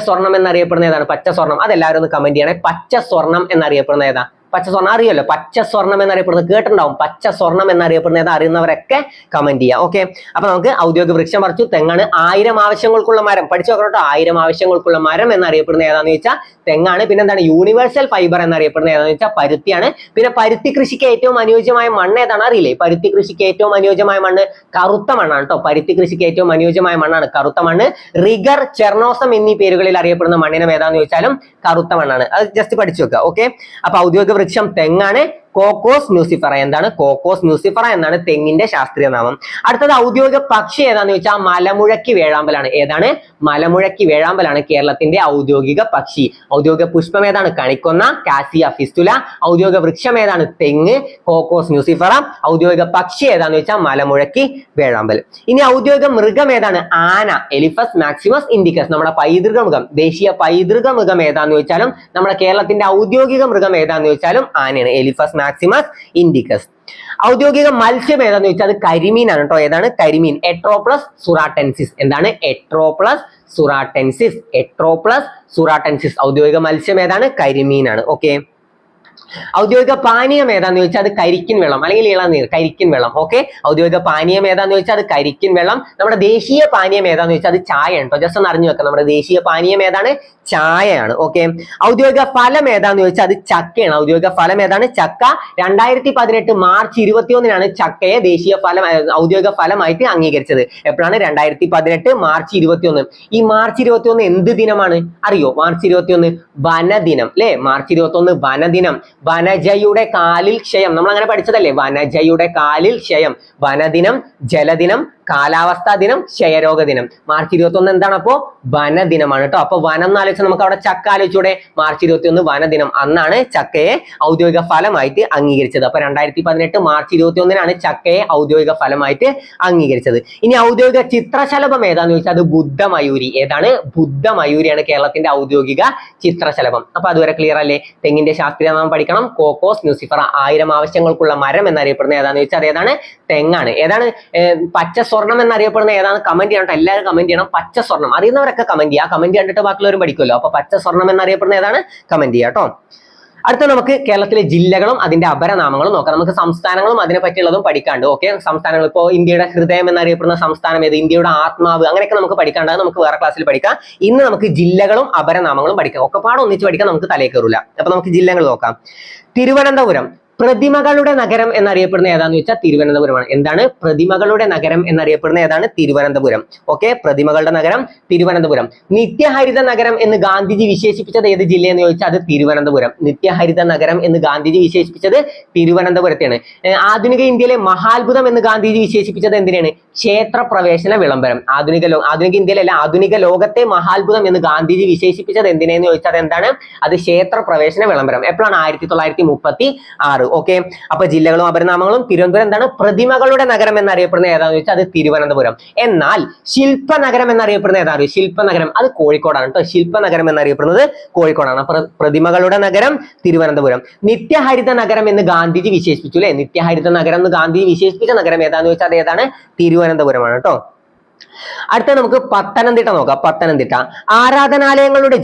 സ്വർണം എന്നറിയപ്പെടുന്ന ഏതാണ്? പച്ച സ്വർണം. അതെല്ലാവരും ഒന്ന് കമന്റ് ചെയ്യണേ. പച്ച സ്വർണം എന്നറിയപ്പെടുന്ന ഏതാ? പച്ച സ്വർണം അറിയല്ലോ. പച്ച സ്വർണം എന്നറിയപ്പെടുന്നത് കേട്ടിട്ടുണ്ടാവും. പച്ച സ്വർണം എന്നറിയപ്പെടുന്ന ഏതാ? അറിയുന്നവരൊക്കെ കമന്റ് ചെയ്യാം. ഓക്കെ, അപ്പൊ നമുക്ക് ഔദ്യോഗിക വൃക്ഷം പറിച്ചു. തെങ്ങാണ്. 1000 ആവശ്യങ്ങൾക്കുള്ള മരം പഠിച്ചു നോക്കണം കേട്ടോ. 1000 ആവശ്യങ്ങൾക്കുള്ള മരം എന്നറിയപ്പെടുന്ന ഏതാന്ന് ചോദിച്ചാൽ തെങ്ങാണ്. പിന്നെ എന്താണ്? യൂണിവേഴ്സൽ ഫൈബർ എന്നറിയപ്പെടുന്ന ഏതാന്ന് വെച്ചാൽ പരുത്തിയാണ്. പിന്നെ പരുത്തി കൃഷിക്ക് ഏറ്റവും അനുയോജ്യമായ മണ്ണ് ഏതാണ്? അറിയില്ലേ? പരുത്തി കൃഷിക്ക് ഏറ്റവും അനുയോജ്യമായ മണ്ണ് കറുത്ത മണ്ണാണ് കേട്ടോ. പരുത്തി കൃഷിക്ക് ഏറ്റവും അനുയോജ്യമായ മണ്ണാണ് കറുത്ത മണ്ണ്. റിഗർ, ചെർണോസം എന്നീ പേരുകളിൽ അറിയപ്പെടുന്ന മണ്ണിനം ഏതാന്ന് ചോദിച്ചാലും കറുത്ത മണ്ണാണ്. അത് ജസ്റ്റ് പഠിച്ചു വെക്കുക. ഓക്കെ, അപ്പൊ ഔദ്യോഗിക വൃക്ഷം തെങ്ങാണ്. Cocos nucifera. എന്താണ്? കോക്കോസ് ന്യൂസിഫറ എന്നാണ് തെങ്ങിന്റെ ശാസ്ത്രീയ നാമം. അടുത്തത് ഔദ്യോഗിക പക്ഷി ഏതാന്ന് ചോദിച്ചാൽ മലമുഴക്കി വേഴാമ്പലാണ്. ഏതാണ്? മലമുഴക്കി വേഴാമ്പലാണ് കേരളത്തിന്റെ ഔദ്യോഗിക പക്ഷി. ഔദ്യോഗിക പുഷ്പം ഏതാണ്? കണിക്കൊന്ന, കാസിയ ഫിസ്റ്റുല. ഔദ്യോഗിക വൃക്ഷം ഏതാണ്? തെങ്ങ്, കോക്കോസ് ന്യൂസിഫറ. ഔദ്യോഗിക പക്ഷി ഏതാന്ന് ചോദിച്ചാൽ മലമുഴക്കി വേഴാമ്പൽ. ഇനി ഔദ്യോഗിക മൃഗം ഏതാണ്? ആന, എലിഫസ് മാക്സിമസ് ഇൻഡിക്കസ്. നമ്മുടെ പൈതൃക മൃഗം, ദേശീയ പൈതൃക മൃഗം ഏതാന്ന് ചോദിച്ചാലും നമ്മുടെ കേരളത്തിന്റെ ഔദ്യോഗിക മൃഗം ഏതാന്ന് ചോദിച്ചാലും ആനയാണ്. Elephas maximus indicus. ഔദ്യോഗിക മത്സ്യം ഏതാന്ന് ചോദിച്ചാൽ അത് കരിമീനാണ് കേട്ടോ. ഏതാണ്? കരിമീൻ. എട്രോപ്ലസ് സുറാറ്റൻസിസ്. എന്താണ്? എട്രോപ്ലസ് സുറാറ്റൻസിസ്. ഔദ്യോഗിക മത്സ്യം ഏതാണ്? കരിമീനാണ്. ഓക്കെ, ഔദ്യോഗിക പാനീയം ഏതാന്ന് ചോദിച്ചാൽ അത് കരിക്കിൻ വെള്ളം അല്ലെങ്കിൽ ഇളനീർ. കരിക്കിൻ വെള്ളം. ഓക്കെ, ഔദ്യോഗിക പാനീയം ഏതാന്ന് ചോദിച്ചാൽ അത് കരിക്കിൻ വെള്ളം. നമ്മുടെ ദേശീയ പാനീയം ഏതാന്ന് ചോദിച്ചാൽ അത് ചായ കേട്ടോ. ജസ്റ്റ് ഒന്ന് അറിഞ്ഞു വെക്കാം. നമ്മുടെ ദേശീയ പാനീയം ഏതാണ്? ചായയാണ്. ഓക്കെ, ഔദ്യോഗിക ഫലം ഏതാന്ന് ചോദിച്ചാൽ അത് ചക്കയാണ്. ഔദ്യോഗിക ഫലം ഏതാണ്? ചക്ക. 2018 മാർച്ച് 21 ചക്കയെ ദേശീയ ഫലം ഔദ്യോഗിക ഫലമായിട്ട് അംഗീകരിച്ചത്. എപ്പോഴാണ്? 2018 മാർച്ച് 21. ഈ മാർച്ച് 21 എന്ത് ദിനമാണ് അറിയോ? മാർച്ച് 21 വനദിനം അല്ലെ. മാർച്ച് 21 വനദിനം. വനജയുടെ കാലിൽ ക്ഷയം. നമ്മൾ അങ്ങനെ പഠിച്ചതല്ലേ? വനജയുടെ കാലിൽ ക്ഷയം. വനദിനം, ജലദിനം, കാലാവസ്ഥാ ദിനം, ക്ഷയരോഗ ദിനം. മാർച്ച് 21 എന്താണ്? അപ്പോ വനദിനമാണ് കേട്ടോ. അപ്പൊ വനം എന്ന് ആലോചിച്ചാൽ നമുക്ക് അവിടെ ചക്ക ആലോചിച്ചൂടെ? മാർച്ച് 21 വനദിനം. അന്നാണ് ചക്കയെ ഔദ്യോഗിക ഫലമായിട്ട് അംഗീകരിച്ചത്. അപ്പൊ 2018 മാർച്ച് 21 ചക്കയെ ഔദ്യോഗിക ഫലമായിട്ട് അംഗീകരിച്ചത്. ഇനി ഔദ്യോഗിക ചിത്രശലഭം ഏതാന്ന് ചോദിച്ചാൽ അത് ബുദ്ധമയൂരി. ഏതാണ്? ബുദ്ധമയൂരിയാണ് കേരളത്തിന്റെ ഔദ്യോഗിക ചിത്രശലഭം. അപ്പൊ അതുവരെ ക്ലിയർ അല്ലേ? തെങ്ങിന്റെ ശാസ്ത്രീയ നാമം പഠിക്കണം. Cocos nucifera. 1000 ആവശ്യങ്ങൾക്കുള്ള മരം എന്നറിയപ്പെടുന്ന ഏതാന്ന് ചോദിച്ചാൽ അത് ഏതാണ്? തെങ്ങാണ്. ഏതാണ്? പച്ച സ്വർണം എന്നറിയപ്പെടുന്ന ഏതാണ്? കമന്റ് ചെയ്യണം. എല്ലാവരും കമന്റ് ചെയ്യണം. പച്ച സ്വർണം അറിയുന്നവരൊക്കെ കമന്റ് ചെയ്യുക. കമന്റ് കണ്ടിട്ട് ബാക്കിയുള്ളവരും പഠിക്കുമല്ലോ. അപ്പൊ പച്ച സ്വർണം എന്നറിയപ്പെടുന്ന ഏതാണ്? കമന്റ് ചെയ്യുക കേട്ടോ. അടുത്ത നമുക്ക് കേരളത്തിലെ ജില്ലകളും അതിന്റെ അപരനാമങ്ങളും നോക്കാം. നമുക്ക് സംസ്ഥാനങ്ങളും അതിനെ പറ്റിയുള്ളതും പഠിക്കാണ്ട്. ഓക്കെ, സംസ്ഥാനങ്ങൾ ഇപ്പോൾ ഇന്ത്യയുടെ ഹൃദയം എന്നറിയപ്പെടുന്ന സംസ്ഥാനം ഏത്? ഇന്ത്യയുടെ ആത്മാവ്. അങ്ങനെയൊക്കെ നമുക്ക് പഠിക്കാണ്ട്. നമുക്ക് വേറെ ക്ലാസ്സിൽ പഠിക്കാം. ഇന്ന് നമുക്ക് ജില്ലകളും അപരനാമങ്ങളും പഠിക്കാം. ഒക്കെ പാടെ ഒന്നിച്ച് പഠിക്കാൻ നമുക്ക് തലേ കയറില്ല. അപ്പൊ നമുക്ക് ജില്ലകൾ നോക്കാം. തിരുവനന്തപുരം. പ്രതിമകളുടെ നഗരം എന്നറിയപ്പെടുന്ന ഏതാന്ന് വെച്ചാൽ തിരുവനന്തപുരമാണ്. എന്താണ്? പ്രതിമകളുടെ നഗരം എന്നറിയപ്പെടുന്ന ഏതാണ്? തിരുവനന്തപുരം. ഓക്കെ, പ്രതിമകളുടെ നഗരം തിരുവനന്തപുരം. നിത്യഹരിത നഗരം എന്ന് ഗാന്ധിജി വിശേഷിപ്പിച്ചത് ഏത് ജില്ലയെന്ന് ചോദിച്ചാൽ അത് തിരുവനന്തപുരം. നിത്യഹരിത നഗരം എന്ന് ഗാന്ധിജി വിശേഷിപ്പിച്ചത് തിരുവനന്തപുരത്തെയാണ്. ആധുനിക ഇന്ത്യയിലെ മഹാത്ഭുതം എന്ന് ഗാന്ധിജി വിശേഷിപ്പിച്ചത് എന്തിനാണ്? ക്ഷേത്ര പ്രവേശന വിളംബരം. ആധുനിക ഇന്ത്യയിലല്ല, ആധുനിക ലോകത്തെ മഹാത്ഭുതം എന്ന് ഗാന്ധിജി വിശേഷിപ്പിച്ചത് എന്തിനെന്ന് ചോദിച്ചാൽ എന്താണ്? അത് ക്ഷേത്ര പ്രവേശന വിളംബരം. എപ്പോഴാണ്? 1936. ഓക്കെ, അപ്പൊ ജില്ലകളും അപരനാമങ്ങളും. തിരുവനന്തപുരം എന്താണ്? പ്രതിമകളുടെ നഗരം എന്നറിയപ്പെടുന്ന ഏതാന്ന് ചോദിച്ചാൽ അത് തിരുവനന്തപുരം. എന്നാൽ ശില്പനഗരം എന്നറിയപ്പെടുന്ന ഏതാണ്? ശില്പനഗരം അത് കോഴിക്കോടാണ് കേട്ടോ. ശില്പനഗരം എന്നറിയപ്പെടുന്നത് കോഴിക്കോടാണ്. പ്രതിമകളുടെ നഗരം തിരുവനന്തപുരം. നിത്യഹരിത നഗരം എന്ന് ഗാന്ധിജി വിശേഷിപ്പിച്ചു അല്ലെ. നിത്യഹരിത നഗരം എന്ന് ഗാന്ധിജി വിശേഷിപ്പിച്ച നഗരം ഏതാന്ന് ചോദിച്ചാൽ അത് ഏതാണ്? തിരുവനന്തപുരമാണ് കേട്ടോ. അടുത്ത നമുക്ക് പത്തനംതിട്ട നോക്കാം. പത്തനംതിട്ട ആരാധനാലയങ്ങളുടെ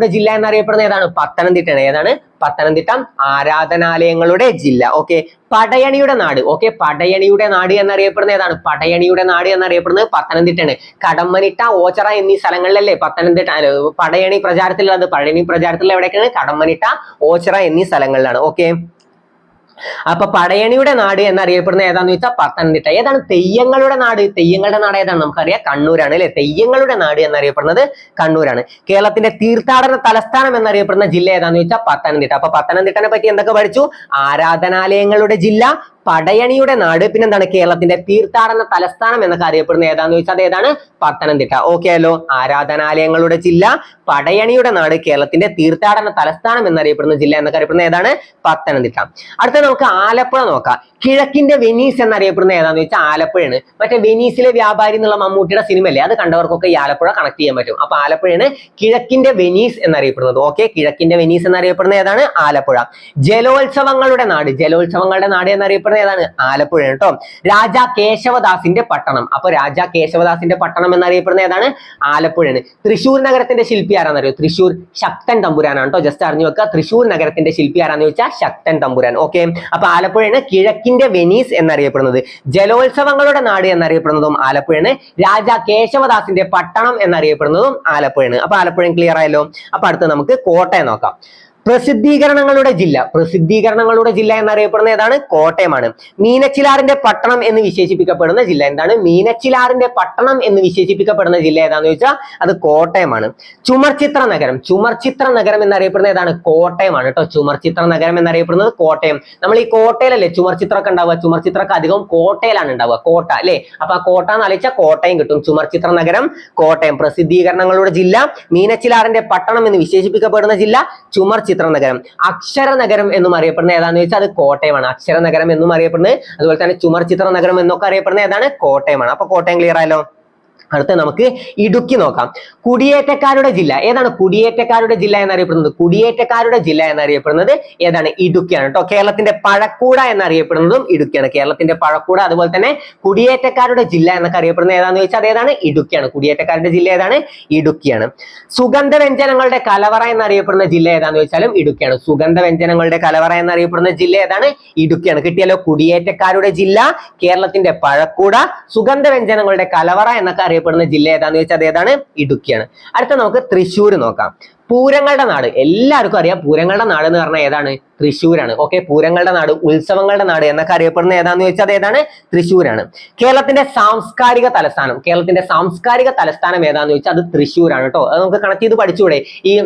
ജില്ല എന്നറിയപ്പെടുന്ന ഏതാണ്? പത്തനംതിട്ടയാണ്. ഏതാണ്? പത്തനംതിട്ട ആരാധനാലയങ്ങളുടെ ജില്ല. ഓക്കെ. പടയണിയുടെ നാട്. ഓക്കെ. പടയണിയുടെ നാട് എന്നറിയപ്പെടുന്ന ഏതാണ്? പടയണിയുടെ നാട് എന്നറിയപ്പെടുന്നത് പത്തനംതിട്ടയാണ്. കടമ്മനിട്ട, ഓച്ചിറ എന്നീ സ്ഥലങ്ങളിലല്ലേ പത്തനംതിട്ട പടയണി പ്രചാരത്തിലുള്ളത്? പടയണി പ്രചാരത്തിലുള്ള എവിടെയൊക്കെയാണ്? കടമ്മനിട്ട, ഓച്ചിറ എന്നീ സ്ഥലങ്ങളിലാണ്. ഓക്കെ. അപ്പൊ പടയണിയുടെ നാട് എന്നറിയപ്പെടുന്ന ഏതാന്ന് വെച്ചാൽ പത്തനംതിട്ട. ഏതാണ്? തെയ്യങ്ങളുടെ നാട്. തെയ്യങ്ങളുടെ നാട് ഏതാണ്? നമുക്കറിയാം കണ്ണൂരാണ് അല്ലെ. തെയ്യങ്ങളുടെ നാട് എന്നറിയപ്പെടുന്നത് കണ്ണൂരാണ്. കേരളത്തിന്റെ തീർത്ഥാടന തലസ്ഥാനം എന്നറിയപ്പെടുന്ന ജില്ല ഏതാന്ന് വെച്ചാൽ പത്തനംതിട്ട. അപ്പൊ പത്തനംതിട്ടനെ പറ്റി എന്തൊക്കെ പഠിച്ചു? ആരാധനാലയങ്ങളുടെ ജില്ല, പടയണിയുടെ നാട്, പിന്നെന്താണ്? കേരളത്തിന്റെ തീർത്ഥാടന തലസ്ഥാനം എന്നൊക്കെ അറിയപ്പെടുന്ന ഏതാന്ന് ചോദിച്ചാൽ ഏതാണ്? പത്തനംതിട്ട. ഓക്കെ അല്ലോ. ആരാധനാലയങ്ങളുടെ ജില്ല, പടയണിയുടെ നാട്, കേരളത്തിന്റെ തീർത്ഥാടന തലസ്ഥാനം എന്നറിയപ്പെടുന്ന ജില്ല എന്നൊക്കെ അറിയപ്പെടുന്ന ഏതാണ്? പത്തനംതിട്ട. അടുത്ത നമുക്ക് ആലപ്പുഴ നോക്കാം. കിഴക്കിന്റെ വെനീസ് എന്നറിയപ്പെടുന്ന ഏതാന്ന് വെച്ചാൽ ആലപ്പുഴയാണ്. മറ്റേ വെനീസിലെ വ്യാപാരി എന്നുള്ള മമ്മൂട്ടിയുടെ സിനിമ അല്ലേ, അത് കണ്ടവർക്കൊക്കെ ഈ ആലപ്പുഴ കണക്ട് ചെയ്യാൻ പറ്റും. അപ്പൊ ആലപ്പുഴയാണ് കിഴക്കിന്റെ വെനീസ് എന്നറിയപ്പെടുന്നത്. ഓക്കെ. കിഴക്കിന്റെ വെനീസ് എന്നറിയപ്പെടുന്ന ഏതാണ്? ആലപ്പുഴ. ജലോത്സവങ്ങളുടെ നാട്. ജലോത്സവങ്ങളുടെ നാട് എന്നറിയപ്പെടുന്ന ഏതാണ്? ആലപ്പുഴയാണ് കേട്ടോ. രാജാ കേശവദാസിന്റെ പട്ടണം. അപ്പൊ രാജാ കേശവദാസിന്റെ പട്ടണം എന്നറിയപ്പെടുന്ന ഏതാണ്? ആലപ്പുഴയാണ്. തൃശ്ശൂർ നഗരത്തിന്റെ ശില്പി ആരാന്നറിയോ? തൃശ്ശൂർ ശക്തൻ തമ്പുരാനാണ് കേട്ടോ. ജസ്റ്റ് അറിഞ്ഞു വെക്കുക. തൃശ്ശൂർ നഗരത്തിന്റെ ശില്പി ആരാന്ന് ചോദിച്ചാൽ ശക്തൻ തമ്പുരാൻ. ഓക്കെ. അപ്പൊ ആലപ്പുഴയാണ് കിഴക്കിന്റെ വെനീസ് എന്നറിയപ്പെടുന്നത്. ജലോത്സവങ്ങളുടെ നാട് എന്നറിയപ്പെടുന്നതും ആലപ്പുഴയാണ്. രാജാ കേശവദാസിന്റെ പട്ടണം എന്നറിയപ്പെടുന്നതും ആലപ്പുഴയാണ്. അപ്പൊ ആലപ്പുഴ ക്ലിയർ ആയല്ലോ. അപ്പൊ അടുത്ത് നമുക്ക് കോട്ടയം നോക്കാം. പ്രസിദ്ധീകരണങ്ങളുടെ ജില്ല എന്നറിയപ്പെടുന്ന ഏതാണ്? കോട്ടയമാണ്. മീനച്ചിലാറിന്റെ പട്ടണം എന്ന് വിശേഷിപ്പിക്കപ്പെടുന്ന ജില്ല എന്താണ്? മീനച്ചിലാറിന്റെ പട്ടണം എന്ന് വിശേഷിപ്പിക്കപ്പെടുന്ന ജില്ല ഏതാന്ന് ചോദിച്ചാൽ അത് കോട്ടയമാണ്. ചുമർചിത്ര നഗരം എന്നറിയപ്പെടുന്ന ഏതാണ്? കോട്ടയമാണ് കേട്ടോ. ചുമർചിത്ര നഗരം എന്നറിയപ്പെടുന്നത് കോട്ടയം. നമ്മൾ ഈ കോട്ടയിലല്ലേ ചുമർചിത്രമൊക്കെ ഉണ്ടാവുക? ചുമർചിത്രമൊക്കെ അധികം കോട്ടയിലാണ് ഉണ്ടാവുക. കോട്ട അല്ലെ. അപ്പൊ ആ കോട്ട എന്ന് ആലോചിച്ചാൽ കോട്ടയം കിട്ടും. ചുമർചിത്ര നഗരം കോട്ടയം. പ്രസിദ്ധീകരണങ്ങളുടെ ജില്ല, മീനച്ചിലാറിന്റെ പട്ടണം എന്ന് വിശേഷിപ്പിക്കപ്പെടുന്ന ജില്ല ചുമർചിത്ര നഗരം. അക്ഷര നഗരം എന്നും അറിയപ്പെടുന്ന ഏതാന്ന് വെച്ചാൽ അത് കോട്ടയമാണ്. അക്ഷര നഗരം എന്നും അറിയപ്പെടുന്നത്, അതുപോലെ തന്നെ ചുമർചിത്ര നഗരം എന്നൊക്കെ അറിയപ്പെടുന്ന ഏതാണ്? കോട്ടയമാണ്. അപ്പൊ കോട്ടയം ക്ലിയർ ആയല്ലോ. അടുത്ത നമുക്ക് ഇടുക്കി നോക്കാം. കുടിയേറ്റക്കാരുടെ ജില്ല ഏതാണ്? കുടിയേറ്റക്കാരുടെ ജില്ല എന്നറിയപ്പെടുന്നത് കുടിയേറ്റക്കാരുടെ ജില്ല എന്നറിയപ്പെടുന്നത് ഏതാണ്? ഇടുക്കിയാണ് കേട്ടോ. കേരളത്തിന്റെ പഴക്കൂട എന്നറിയപ്പെടുന്നതും ഇടുക്കിയാണ്. കേരളത്തിന്റെ പഴക്കൂട, അതുപോലെ തന്നെ കുടിയേറ്റക്കാരുടെ ജില്ല എന്നൊക്കെ അറിയപ്പെടുന്നത് ഏതാന്ന് ചോദിച്ചാൽ അതേതാണ്? ഇടുക്കിയാണ്. കുടിയേറ്റക്കാരുടെ ജില്ല ഏതാണ്? ഇടുക്കിയാണ്. സുഗന്ധവ്യഞ്ജനങ്ങളുടെ കലവറ എന്നറിയപ്പെടുന്ന ജില്ല ഏതാന്ന് ചോദിച്ചാലും ഇടുക്കിയാണ്. സുഗന്ധവ്യഞ്ജനങ്ങളുടെ കലവറ എന്നറിയപ്പെടുന്ന ജില്ല ഏതാണ്? ഇടുക്കിയാണ്. കിട്ടിയല്ലോ. കുടിയേറ്റക്കാരുടെ ജില്ല, കേരളത്തിന്റെ പഴക്കൂട, സുഗന്ധവ്യഞ്ജനങ്ങളുടെ കലവറ എന്നൊക്കെ അറിയപ്പെടുന്ന ജില്ല ഏതാന്ന് ചോദിച്ചാൽ അതേതാണ്? ഇടുക്കിയാണ്. അടുത്ത നമുക്ക് തൃശ്ശൂർ നോക്കാം. പൂരങ്ങളുടെ നാട്. എല്ലാവർക്കും അറിയാം പൂരങ്ങളുടെ നാട് എന്ന് പറഞ്ഞാൽ ഏതാണ്? തൃശ്ശൂരാണ്. ഓക്കെ. പൂരങ്ങളുടെ നാട്, ഉത്സവങ്ങളുടെ നാട് എന്നൊക്കെ അറിയപ്പെടുന്ന ഏതാന്ന് ചോദിച്ചാൽ ഏതാണ്? തൃശ്ശൂരാണ്. കേരളത്തിന്റെ സാംസ്കാരിക തലസ്ഥാനം ഏതാന്ന് ചോദിച്ചാൽ അത് തൃശ്ശൂരാണ് കേട്ടോ. അത് നമുക്ക് കണക്ട് ചെയ്ത് പഠിച്ചുകൂടെ? ഈ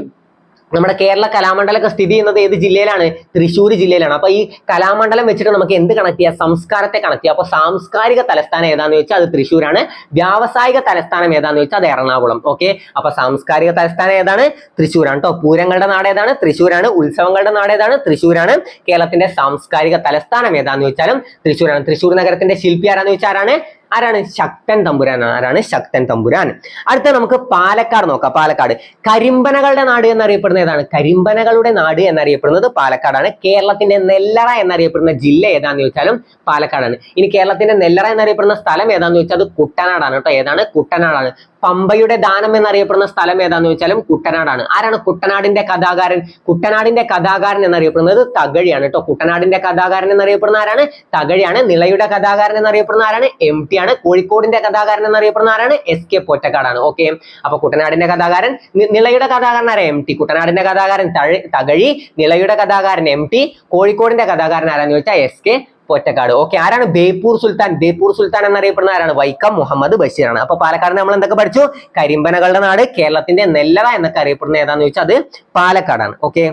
നമ്മുടെ കേരള കലാമണ്ഡലമൊക്കെ സ്ഥിതി ചെയ്യുന്നത് ഏത് ജില്ലയിലാണ്? തൃശ്ശൂർ ജില്ലയിലാണ്. അപ്പൊ ഈ കലാമണ്ഡലം വെച്ചിട്ട് നമുക്ക് എന്ത് കണക്ട് ചെയ്യാം? സംസ്കാരത്തെ കണക്ട് ചെയ്യാം. അപ്പൊ സാംസ്കാരിക തലസ്ഥാനം ഏതാന്ന് വെച്ചാൽ അത് തൃശ്ശൂരാണ്. വ്യാവസായിക തലസ്ഥാനം ഏതാന്ന് വെച്ചാൽ അത് എറണാകുളം. ഓക്കെ. അപ്പൊ സാംസ്കാരിക തലസ്ഥാനം ഏതാണ്? തൃശ്ശൂരാണ് കേട്ടോ. പൂരങ്ങളുടെ നാട് ഏതാണ്? തൃശ്ശൂരാണ്. ഉത്സവങ്ങളുടെ നാട് ഏതാണ്? തൃശ്ശൂരാണ്. കേരളത്തിന്റെ സാംസ്കാരിക തലസ്ഥാനം ഏതാന്ന് വെച്ചാലും തൃശ്ശൂരാണ്. തൃശ്ശൂർ നഗരത്തിന്റെ ശില്പി ആരാന്ന് വെച്ചാൽ ആരാണ്? ശക്തൻ തമ്പുരാൻ. ആരാണ്? ശക്തൻ തമ്പുരാൻ. അടുത്ത നമുക്ക് പാലക്കാട് നോക്കാം. പാലക്കാട് കരിമ്പനകളുടെ നാട് എന്നറിയപ്പെടുന്ന ഏതാണ്? കരിമ്പനകളുടെ നാട് എന്നറിയപ്പെടുന്നത് പാലക്കാടാണ്. കേരളത്തിന്റെ നെല്ലറ എന്നറിയപ്പെടുന്ന ജില്ല ഏതാന്ന് ചോദിച്ചാലും പാലക്കാടാണ്. ഇനി കേരളത്തിന്റെ നെല്ലറ എന്നറിയപ്പെടുന്ന സ്ഥലം ഏതാന്ന് ചോദിച്ചാൽ അത് കുട്ടനാടാണ് കേട്ടോ. ഏതാണ്? കുട്ടനാടാണ്. പമ്പയുടെ ദാനം എന്നറിയപ്പെടുന്ന സ്ഥലം ഏതാന്ന് ചോദിച്ചാലും കുട്ടനാടാണ്. ആരാണ് കുട്ടനാടിന്റെ കഥാകാരൻ? കുട്ടനാടിന്റെ കഥാകാരൻ എന്നറിയപ്പെടുന്നത് തകഴിയാണ് കേട്ടോ. കുട്ടനാടിന്റെ കഥാകാരൻ എന്നറിയപ്പെടുന്ന ആരാണ്? തകഴിയാണ്. നിളയുടെ കഥാകാരൻ എന്നറിയപ്പെടുന്ന ആരാണ്? MT ആണ്. കോഴിക്കോടിന്റെ കഥാകാരൻ എന്നറിയപ്പെടുന്ന ആരാണ്? SK പൊറ്റക്കാടാണ്. ഓക്കെ. അപ്പൊ കുട്ടനാടിന്റെ കഥാകാരൻ, നിളയുടെ കഥാകാരൻ ആരാ? MT. കുട്ടനാടിന്റെ കഥാകാരൻ തകഴി, നിളയുടെ കഥാകാരൻ MT, കോഴിക്കോടിന്റെ കഥാകാരൻ ആരാന്ന് ചോദിച്ചാൽ SK പൊറ്റക്കാട്. ഓക്കെ. ആരാണ്? ബേപ്പൂർ സുൽത്താൻ എന്നറിയപ്പെടുന്ന ആരാണ്? വൈക്കം മുഹമ്മദ് ബഷീറാണ്. അപ്പൊ പാലക്കാട് നമ്മൾ എന്തൊക്കെ പഠിച്ചു? കരിമ്പനകളുടെ നാട്, കേരളത്തിന്റെ നെല്ലറ എന്നൊക്കെ അറിയപ്പെടുന്ന ഏതാന്ന് ചോദിച്ചാൽ അത് പാലക്കാടാണ്. ഓക്കെ.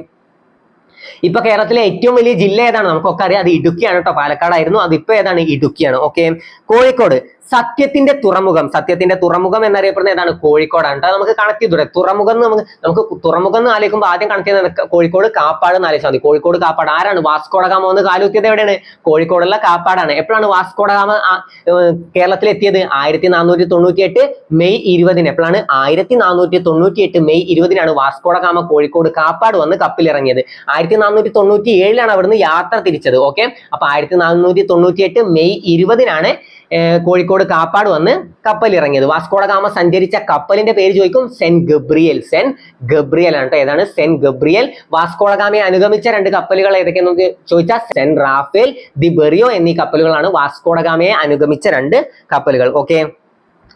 ഇപ്പൊ കേരളത്തിലെ ഏറ്റവും വലിയ ജില്ല ഏതാണ്? നമുക്കൊക്കെ അറിയാം അത് ഇടുക്കിയാണ് കേട്ടോ. പാലക്കാടായിരുന്നു, അതിപ്പോ ഏതാണ്? ഇടുക്കിയാണ്. ഓക്കെ. കോഴിക്കോട് സത്യത്തിന്റെ തുറമുഖം എന്നറിയപ്പെടുന്ന ഏതാണ്? കോഴിക്കോടാണ്. നമുക്ക് കണക്ട് ചെയ്തൂടെ? തുറമുഖം നമുക്ക് തുറമുഖം എന്ന് ആലോചിക്കുമ്പോൾ ആദ്യം കണക്ട് ചെയ്യുന്നത് കോഴിക്കോട് കാപ്പാട് എന്ന് ആലോചിച്ചാൽ മതി. കോഴിക്കോട് കാപ്പാട്. ആരാണ്? വാസ്കോഡഗാമ വന്ന് കാലുകുത്തിയത് എവിടെയാണ്? കോഴിക്കോടുള്ള കാപ്പാടാണ്. എപ്പോഴാണ് വാസ്കോഡഗാമ കേരളത്തിൽ എത്തിയത്? 1498 മെയ് 20. എപ്പോഴാണ്? 1498 മെയ് 20 വാസ്കോഡഗാമ കോഴിക്കോട് കാപ്പാട് വന്ന് കപ്പിലിറങ്ങിയത്. 1497 അവിടുന്ന് യാത്ര തിരിച്ചത്. ഓക്കെ. അപ്പൊ 1498 മെയ് 20 കോഴിക്കോട് കാപ്പാട് വന്ന് കപ്പൽ ഇറങ്ങിയത്. വാസ്കോഡ ഗാമ സഞ്ചരിച്ച കപ്പലിന്റെ പേര് ചോദിക്കും, സെന്റ് ഗബ്രിയേൽ. സെന്റ് ഗബ്രിയേൽ ആണ് കേട്ടോ. ഏതാണ്? Saint Gabriel. വാസ്കോഡ ഗാമയെ അനുഗമിച്ച 2 കപ്പലുകൾ ഏതൊക്കെയെന്ന് ചോദിച്ചാൽ സെന്റ് റാഫേൽ, ദി ബെറിയോ എന്നീ കപ്പലുകളാണ് വാസ്കോഡ ഗാമയെ അനുഗമിച്ച 2 കപ്പലുകൾ. ഓക്കെ,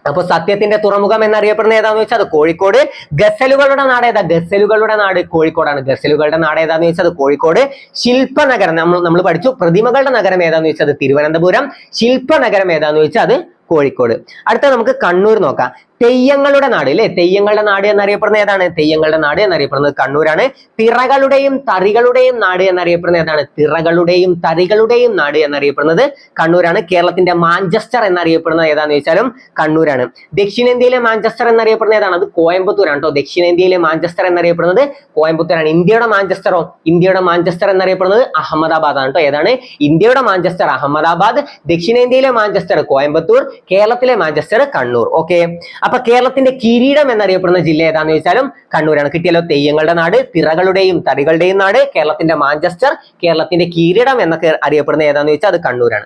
അപ്പൊ സത്യത്തിന്റെ തുറമുഖം എന്നറിയപ്പെടുന്ന ഏതാന്ന് വെച്ചാൽ അത് കോഴിക്കോട്. ഗസലുകളുടെ നാട് ഏതാ? ഗസലുകളുടെ നാട് കോഴിക്കോടാണ്. ഗസലുകളുടെ നാട് ഏതാന്ന് വെച്ചാൽ അത് കോഴിക്കോട്. ശില്പനഗരം നമ്മൾ പഠിച്ചു. പ്രതിമകളുടെ നഗരം ഏതാന്ന് വെച്ചാൽ അത് തിരുവനന്തപുരം. ശില്പനഗരം ഏതാന്ന് വെച്ചാൽ അത് കോഴിക്കോട്. അടുത്ത നമുക്ക് കണ്ണൂർ നോക്കാം. തെയ്യങ്ങളുടെ നാട് അല്ലെ, തെയ്യങ്ങളുടെ നാട് എന്നറിയപ്പെടുന്ന ഏതാണ്? തെയ്യങ്ങളുടെ നാട് എന്നറിയപ്പെടുന്നത് കണ്ണൂരാണ്. തിറകളുടെയും തറികളുടെയും നാട് എന്നറിയപ്പെടുന്ന ഏതാണ്? തിറകളുടെയും തറികളുടെയും നാട് എന്നറിയപ്പെടുന്നത് കണ്ണൂരാണ്. കേരളത്തിന്റെ മാഞ്ചസ്റ്റർ എന്നറിയപ്പെടുന്നത് ഏതാന്ന് ചോദിച്ചാലും കണ്ണൂരാണ്. ദക്ഷിണേന്ത്യയിലെ മാഞ്ചസ്റ്റർ എന്നറിയപ്പെടുന്ന ഏതാണ്? അത് കോയമ്പത്തൂരാണ് കേട്ടോ. ദക്ഷിണേന്ത്യയിലെ മാഞ്ചസ്റ്റർ എന്നറിയപ്പെടുന്നത് കോയമ്പത്തൂരാണ്. ഇന്ത്യയുടെ മാഞ്ചസ്റ്ററോ? ഇന്ത്യയുടെ മാഞ്ചസ്റ്റർ എന്നറിയപ്പെടുന്നത് അഹമ്മദാബാദ് ആണ് കേട്ടോ. ഏതാണ്? ഇന്ത്യയുടെ മാഞ്ചസ്റ്റർ അഹമ്മദാബാദ്, ദക്ഷിണേന്ത്യയിലെ മാഞ്ചസ്റ്റർ കോയമ്പത്തൂർ, കേരളത്തിലെ മാഞ്ചസ്റ്റർ കണ്ണൂർ. ഓക്കെ, അപ്പൊ കേരളത്തിന്റെ കിരീടം എന്നറിയപ്പെടുന്ന ജില്ല ഏതാന്ന് ചോദിച്ചാലും കണ്ണൂരാണ്. കിട്ടിയല്ലോ. തെയ്യങ്ങളുടെ നാട്, തിറകളുടെയും തറികളുടെയും നാട്, കേരളത്തിന്റെ മാഞ്ചസ്റ്റർ, കേരളത്തിന്റെ കിരീടം എന്നൊക്കെ അറിയപ്പെടുന്ന ഏതാന്ന് ചോദിച്ചാൽ അത് കണ്ണൂരാണ്.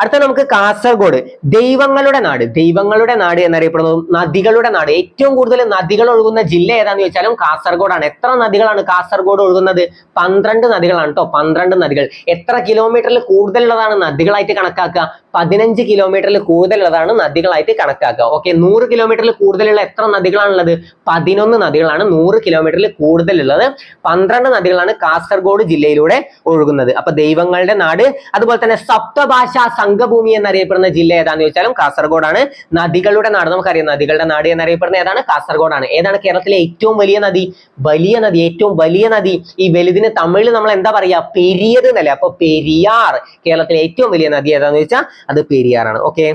അടുത്ത നമുക്ക് കാസർഗോഡ്. ദൈവങ്ങളുടെ നാട്. ദൈവങ്ങളുടെ നാട് എന്നറിയപ്പെടുന്നതും നദികളുടെ നാട്. ഏറ്റവും കൂടുതൽ നദികൾ ഒഴുകുന്ന ജില്ല ഏതാന്ന് ചോദിച്ചാലും കാസർഗോഡാണ്. എത്ര നദികളാണ് കാസർഗോഡ് ഒഴുകുന്നത്? 12 നദികളാണ് കേട്ടോ. 12 നദികൾ. എത്ര കിലോമീറ്ററിൽ കൂടുതലുള്ളതാണ് നദികളായിട്ട് കണക്കാക്കുക? 15 കിലോമീറ്ററിൽ കൂടുതലുള്ളതാണ് നദികളായിട്ട് കണക്കാക്കുക. ഓക്കെ, 100 കിലോമീറ്ററിൽ കൂടുതലുള്ള എത്ര നദികളാണുള്ളത്? 11 നദികളാണ് 100 കിലോമീറ്ററിൽ കൂടുതലുള്ളത്. 12 നദികളാണ് കാസർഗോഡ് ജില്ലയിലൂടെ ഒഴുകുന്നത്. അപ്പൊ ദൈവങ്ങളുടെ നാട്. അതുപോലെ തന്നെ സപ്തഭാഷാ സംഘഭൂമി എന്നറിയപ്പെടുന്ന ജില്ല ഏതാന്ന് ചോദിച്ചാലും കാസർഗോഡാണ്. നദികളുടെ നാട് നമുക്കറിയാം. നദികളുടെ നാട് എന്നറിയപ്പെടുന്ന ഏതാണ്? കാസർഗോഡാണ്. ഏതാണ് കേരളത്തിലെ ഏറ്റവും വലിയ നദി? വലിയ നദി, ഏറ്റവും വലിയ നദി. ഈ വലുതിന് തമിഴിൽ നമ്മൾ എന്താ പറയാ? പെരിയത് എന്നല്ലേ. അപ്പൊ പെരിയാർ. കേരളത്തിലെ ഏറ്റവും വലിയ നദി ഏതാന്ന് ചോദിച്ചാൽ അത് പെരിയാറാണ്. ഓക്കെ,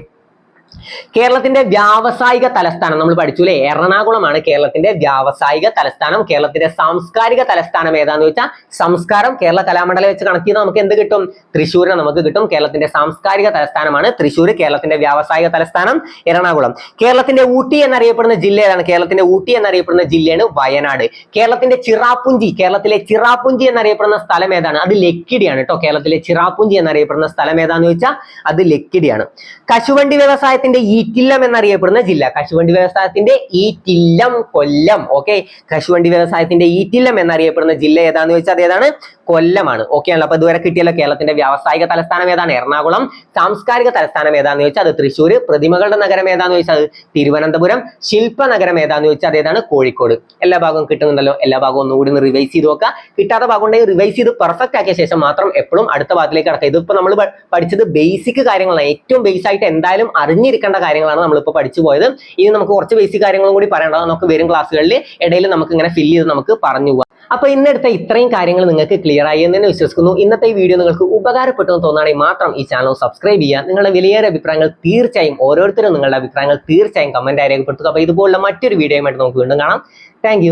കേരളത്തിന്റെ വ്യാവസായിക തലസ്ഥാനം നമ്മൾ പഠിച്ചു അല്ലെ. എറണാകുളമാണ് കേരളത്തിന്റെ വ്യാവസായിക തലസ്ഥാനം. കേരളത്തിന്റെ സാംസ്കാരിക തലസ്ഥാനം ഏതാന്ന് ചോദിച്ചാൽ സംസ്കാരം. കേരള കലാമണ്ഡലം വെച്ച് കണക്ട് ചെയ്താൽ നമുക്ക് എന്ത് കിട്ടും? തൃശ്ശൂരിനെ നമുക്ക് കിട്ടും. കേരളത്തിന്റെ സാംസ്കാരിക തലസ്ഥാനമാണ് തൃശ്ശൂർ. കേരളത്തിന്റെ വ്യാവസായിക തലസ്ഥാനം എറണാകുളം. കേരളത്തിന്റെ ഊട്ടി എന്നറിയപ്പെടുന്ന ജില്ല ഏതാണ്? കേരളത്തിന്റെ ഊട്ടി എന്നറിയപ്പെടുന്ന ജില്ലയാണ് വയനാട്. കേരളത്തിന്റെ ചിറാപ്പുഞ്ചി. കേരളത്തിലെ ചിറാപ്പുഞ്ചി എന്നറിയപ്പെടുന്ന സ്ഥലം ഏതാണ്? അത് ലക്കിടിയാണ് കേട്ടോ. കേരളത്തിലെ ചിറാപ്പുഞ്ചി എന്നറിയപ്പെടുന്ന സ്ഥലം ഏതാന്ന് ചോദിച്ചാൽ അത് ലക്കിടിയാണ്. കശുവണ്ടി വ്യവസായത്തിന്റെ ഈറ്റില്ലം എന്നറിയപ്പെടുന്ന ജില്ല. കശുവണ്ടി വ്യവസായത്തിന്റെ ഈറ്റില്ലം കൊല്ലം. ഓക്കെ, കശുവണ്ടി വ്യവസായത്തിന്റെ ഈറ്റില്ലം എന്നറിയപ്പെടുന്ന ജില്ല ഏതാന്ന് ചോദിച്ചാൽ അത് ഏതാണ്? കൊല്ലമാണ്. ഓക്കെ ആണല്ലോ. അപ്പൊ ഇതുവരെ കിട്ടിയല്ലോ. കേരളത്തിന്റെ വ്യാവസായിക തലസ്ഥാനം ഏതാണ്? എറണാകുളം. സാംസ്കാരിക തലസ്ഥാനം ഏതാന്ന് ചോദിച്ചാൽ അത് തൃശ്ശൂർ. പ്രതിമകളുടെ നഗരം ഏതാന്ന് ചോദിച്ചാൽ അത് തിരുവനന്തപുരം. ശില്പ നഗരം ഏതാന്ന് ചോദിച്ചാൽ അത് ഏതാണ്? കോഴിക്കോട്. എല്ലാ ഭാഗവും കിട്ടുന്നുണ്ടല്ലോ. എല്ലാ ഭാഗവും ഒന്നുകൂടി ഒന്ന് റിവൈസ് ചെയ്ത് നോക്കുക. കിട്ടാത്ത ഭാഗം ഉണ്ടെങ്കിൽ റിവൈസ് ചെയ്ത് പെർഫെക്റ്റ് ആക്കിയ ശേഷം മാത്രം എപ്പോഴും അടുത്ത ഭാഗത്തിലേക്ക് കടക്കുക. ഇതിപ്പോ നമ്മൾ പഠിച്ചത് ബേസിക് കാര്യങ്ങളാണ്. ഏറ്റവും ബേസ് ആയിട്ട് എന്തായാലും അറിഞ്ഞിരിക്കേണ്ട കാര്യങ്ങളാണ് നമ്മളിപ്പോൾ പഠിച്ചു പോയത്. ഇനി നമുക്ക് കുറച്ച് ബേസിക് കാര്യങ്ങളും കൂടി പറയേണ്ടത് നമുക്ക് വരും ക്ലാസ്സുകളിൽ ഇടയിൽ നമുക്ക് ഇങ്ങനെ ഫില്ല് ചെയ്ത് നമുക്ക് പറഞ്ഞു പോകാം. അപ്പൊ ഇന്നെടുത്ത ഇത്രയും കാര്യങ്ങൾ നിങ്ങൾക്ക് ക്ലിയർ ആയി എന്ന് തന്നെ വിശ്വസിക്കുന്നു. ഇന്നത്തെ ഈ വീഡിയോ നിങ്ങൾക്ക് ഉപകാരപ്പെട്ടു എന്ന് തോന്നുകയാണെങ്കിൽ മാത്രം ഈ ചാനൽ സബ്സ്ക്രൈബ് ചെയ്യുക. നിങ്ങളുടെ വിലയേറിയ അഭിപ്രായങ്ങൾ തീർച്ചയായും ഓരോരുത്തരും നിങ്ങളുടെ അഭിപ്രായങ്ങൾ തീർച്ചയായും കമന്റായി രേഖപ്പെടുത്തുക. അപ്പൊ ഇതുപോലുള്ള മറ്റൊരു വീഡിയോയുമായിട്ട് നമുക്ക് വീണ്ടും കാണാം. താങ്ക്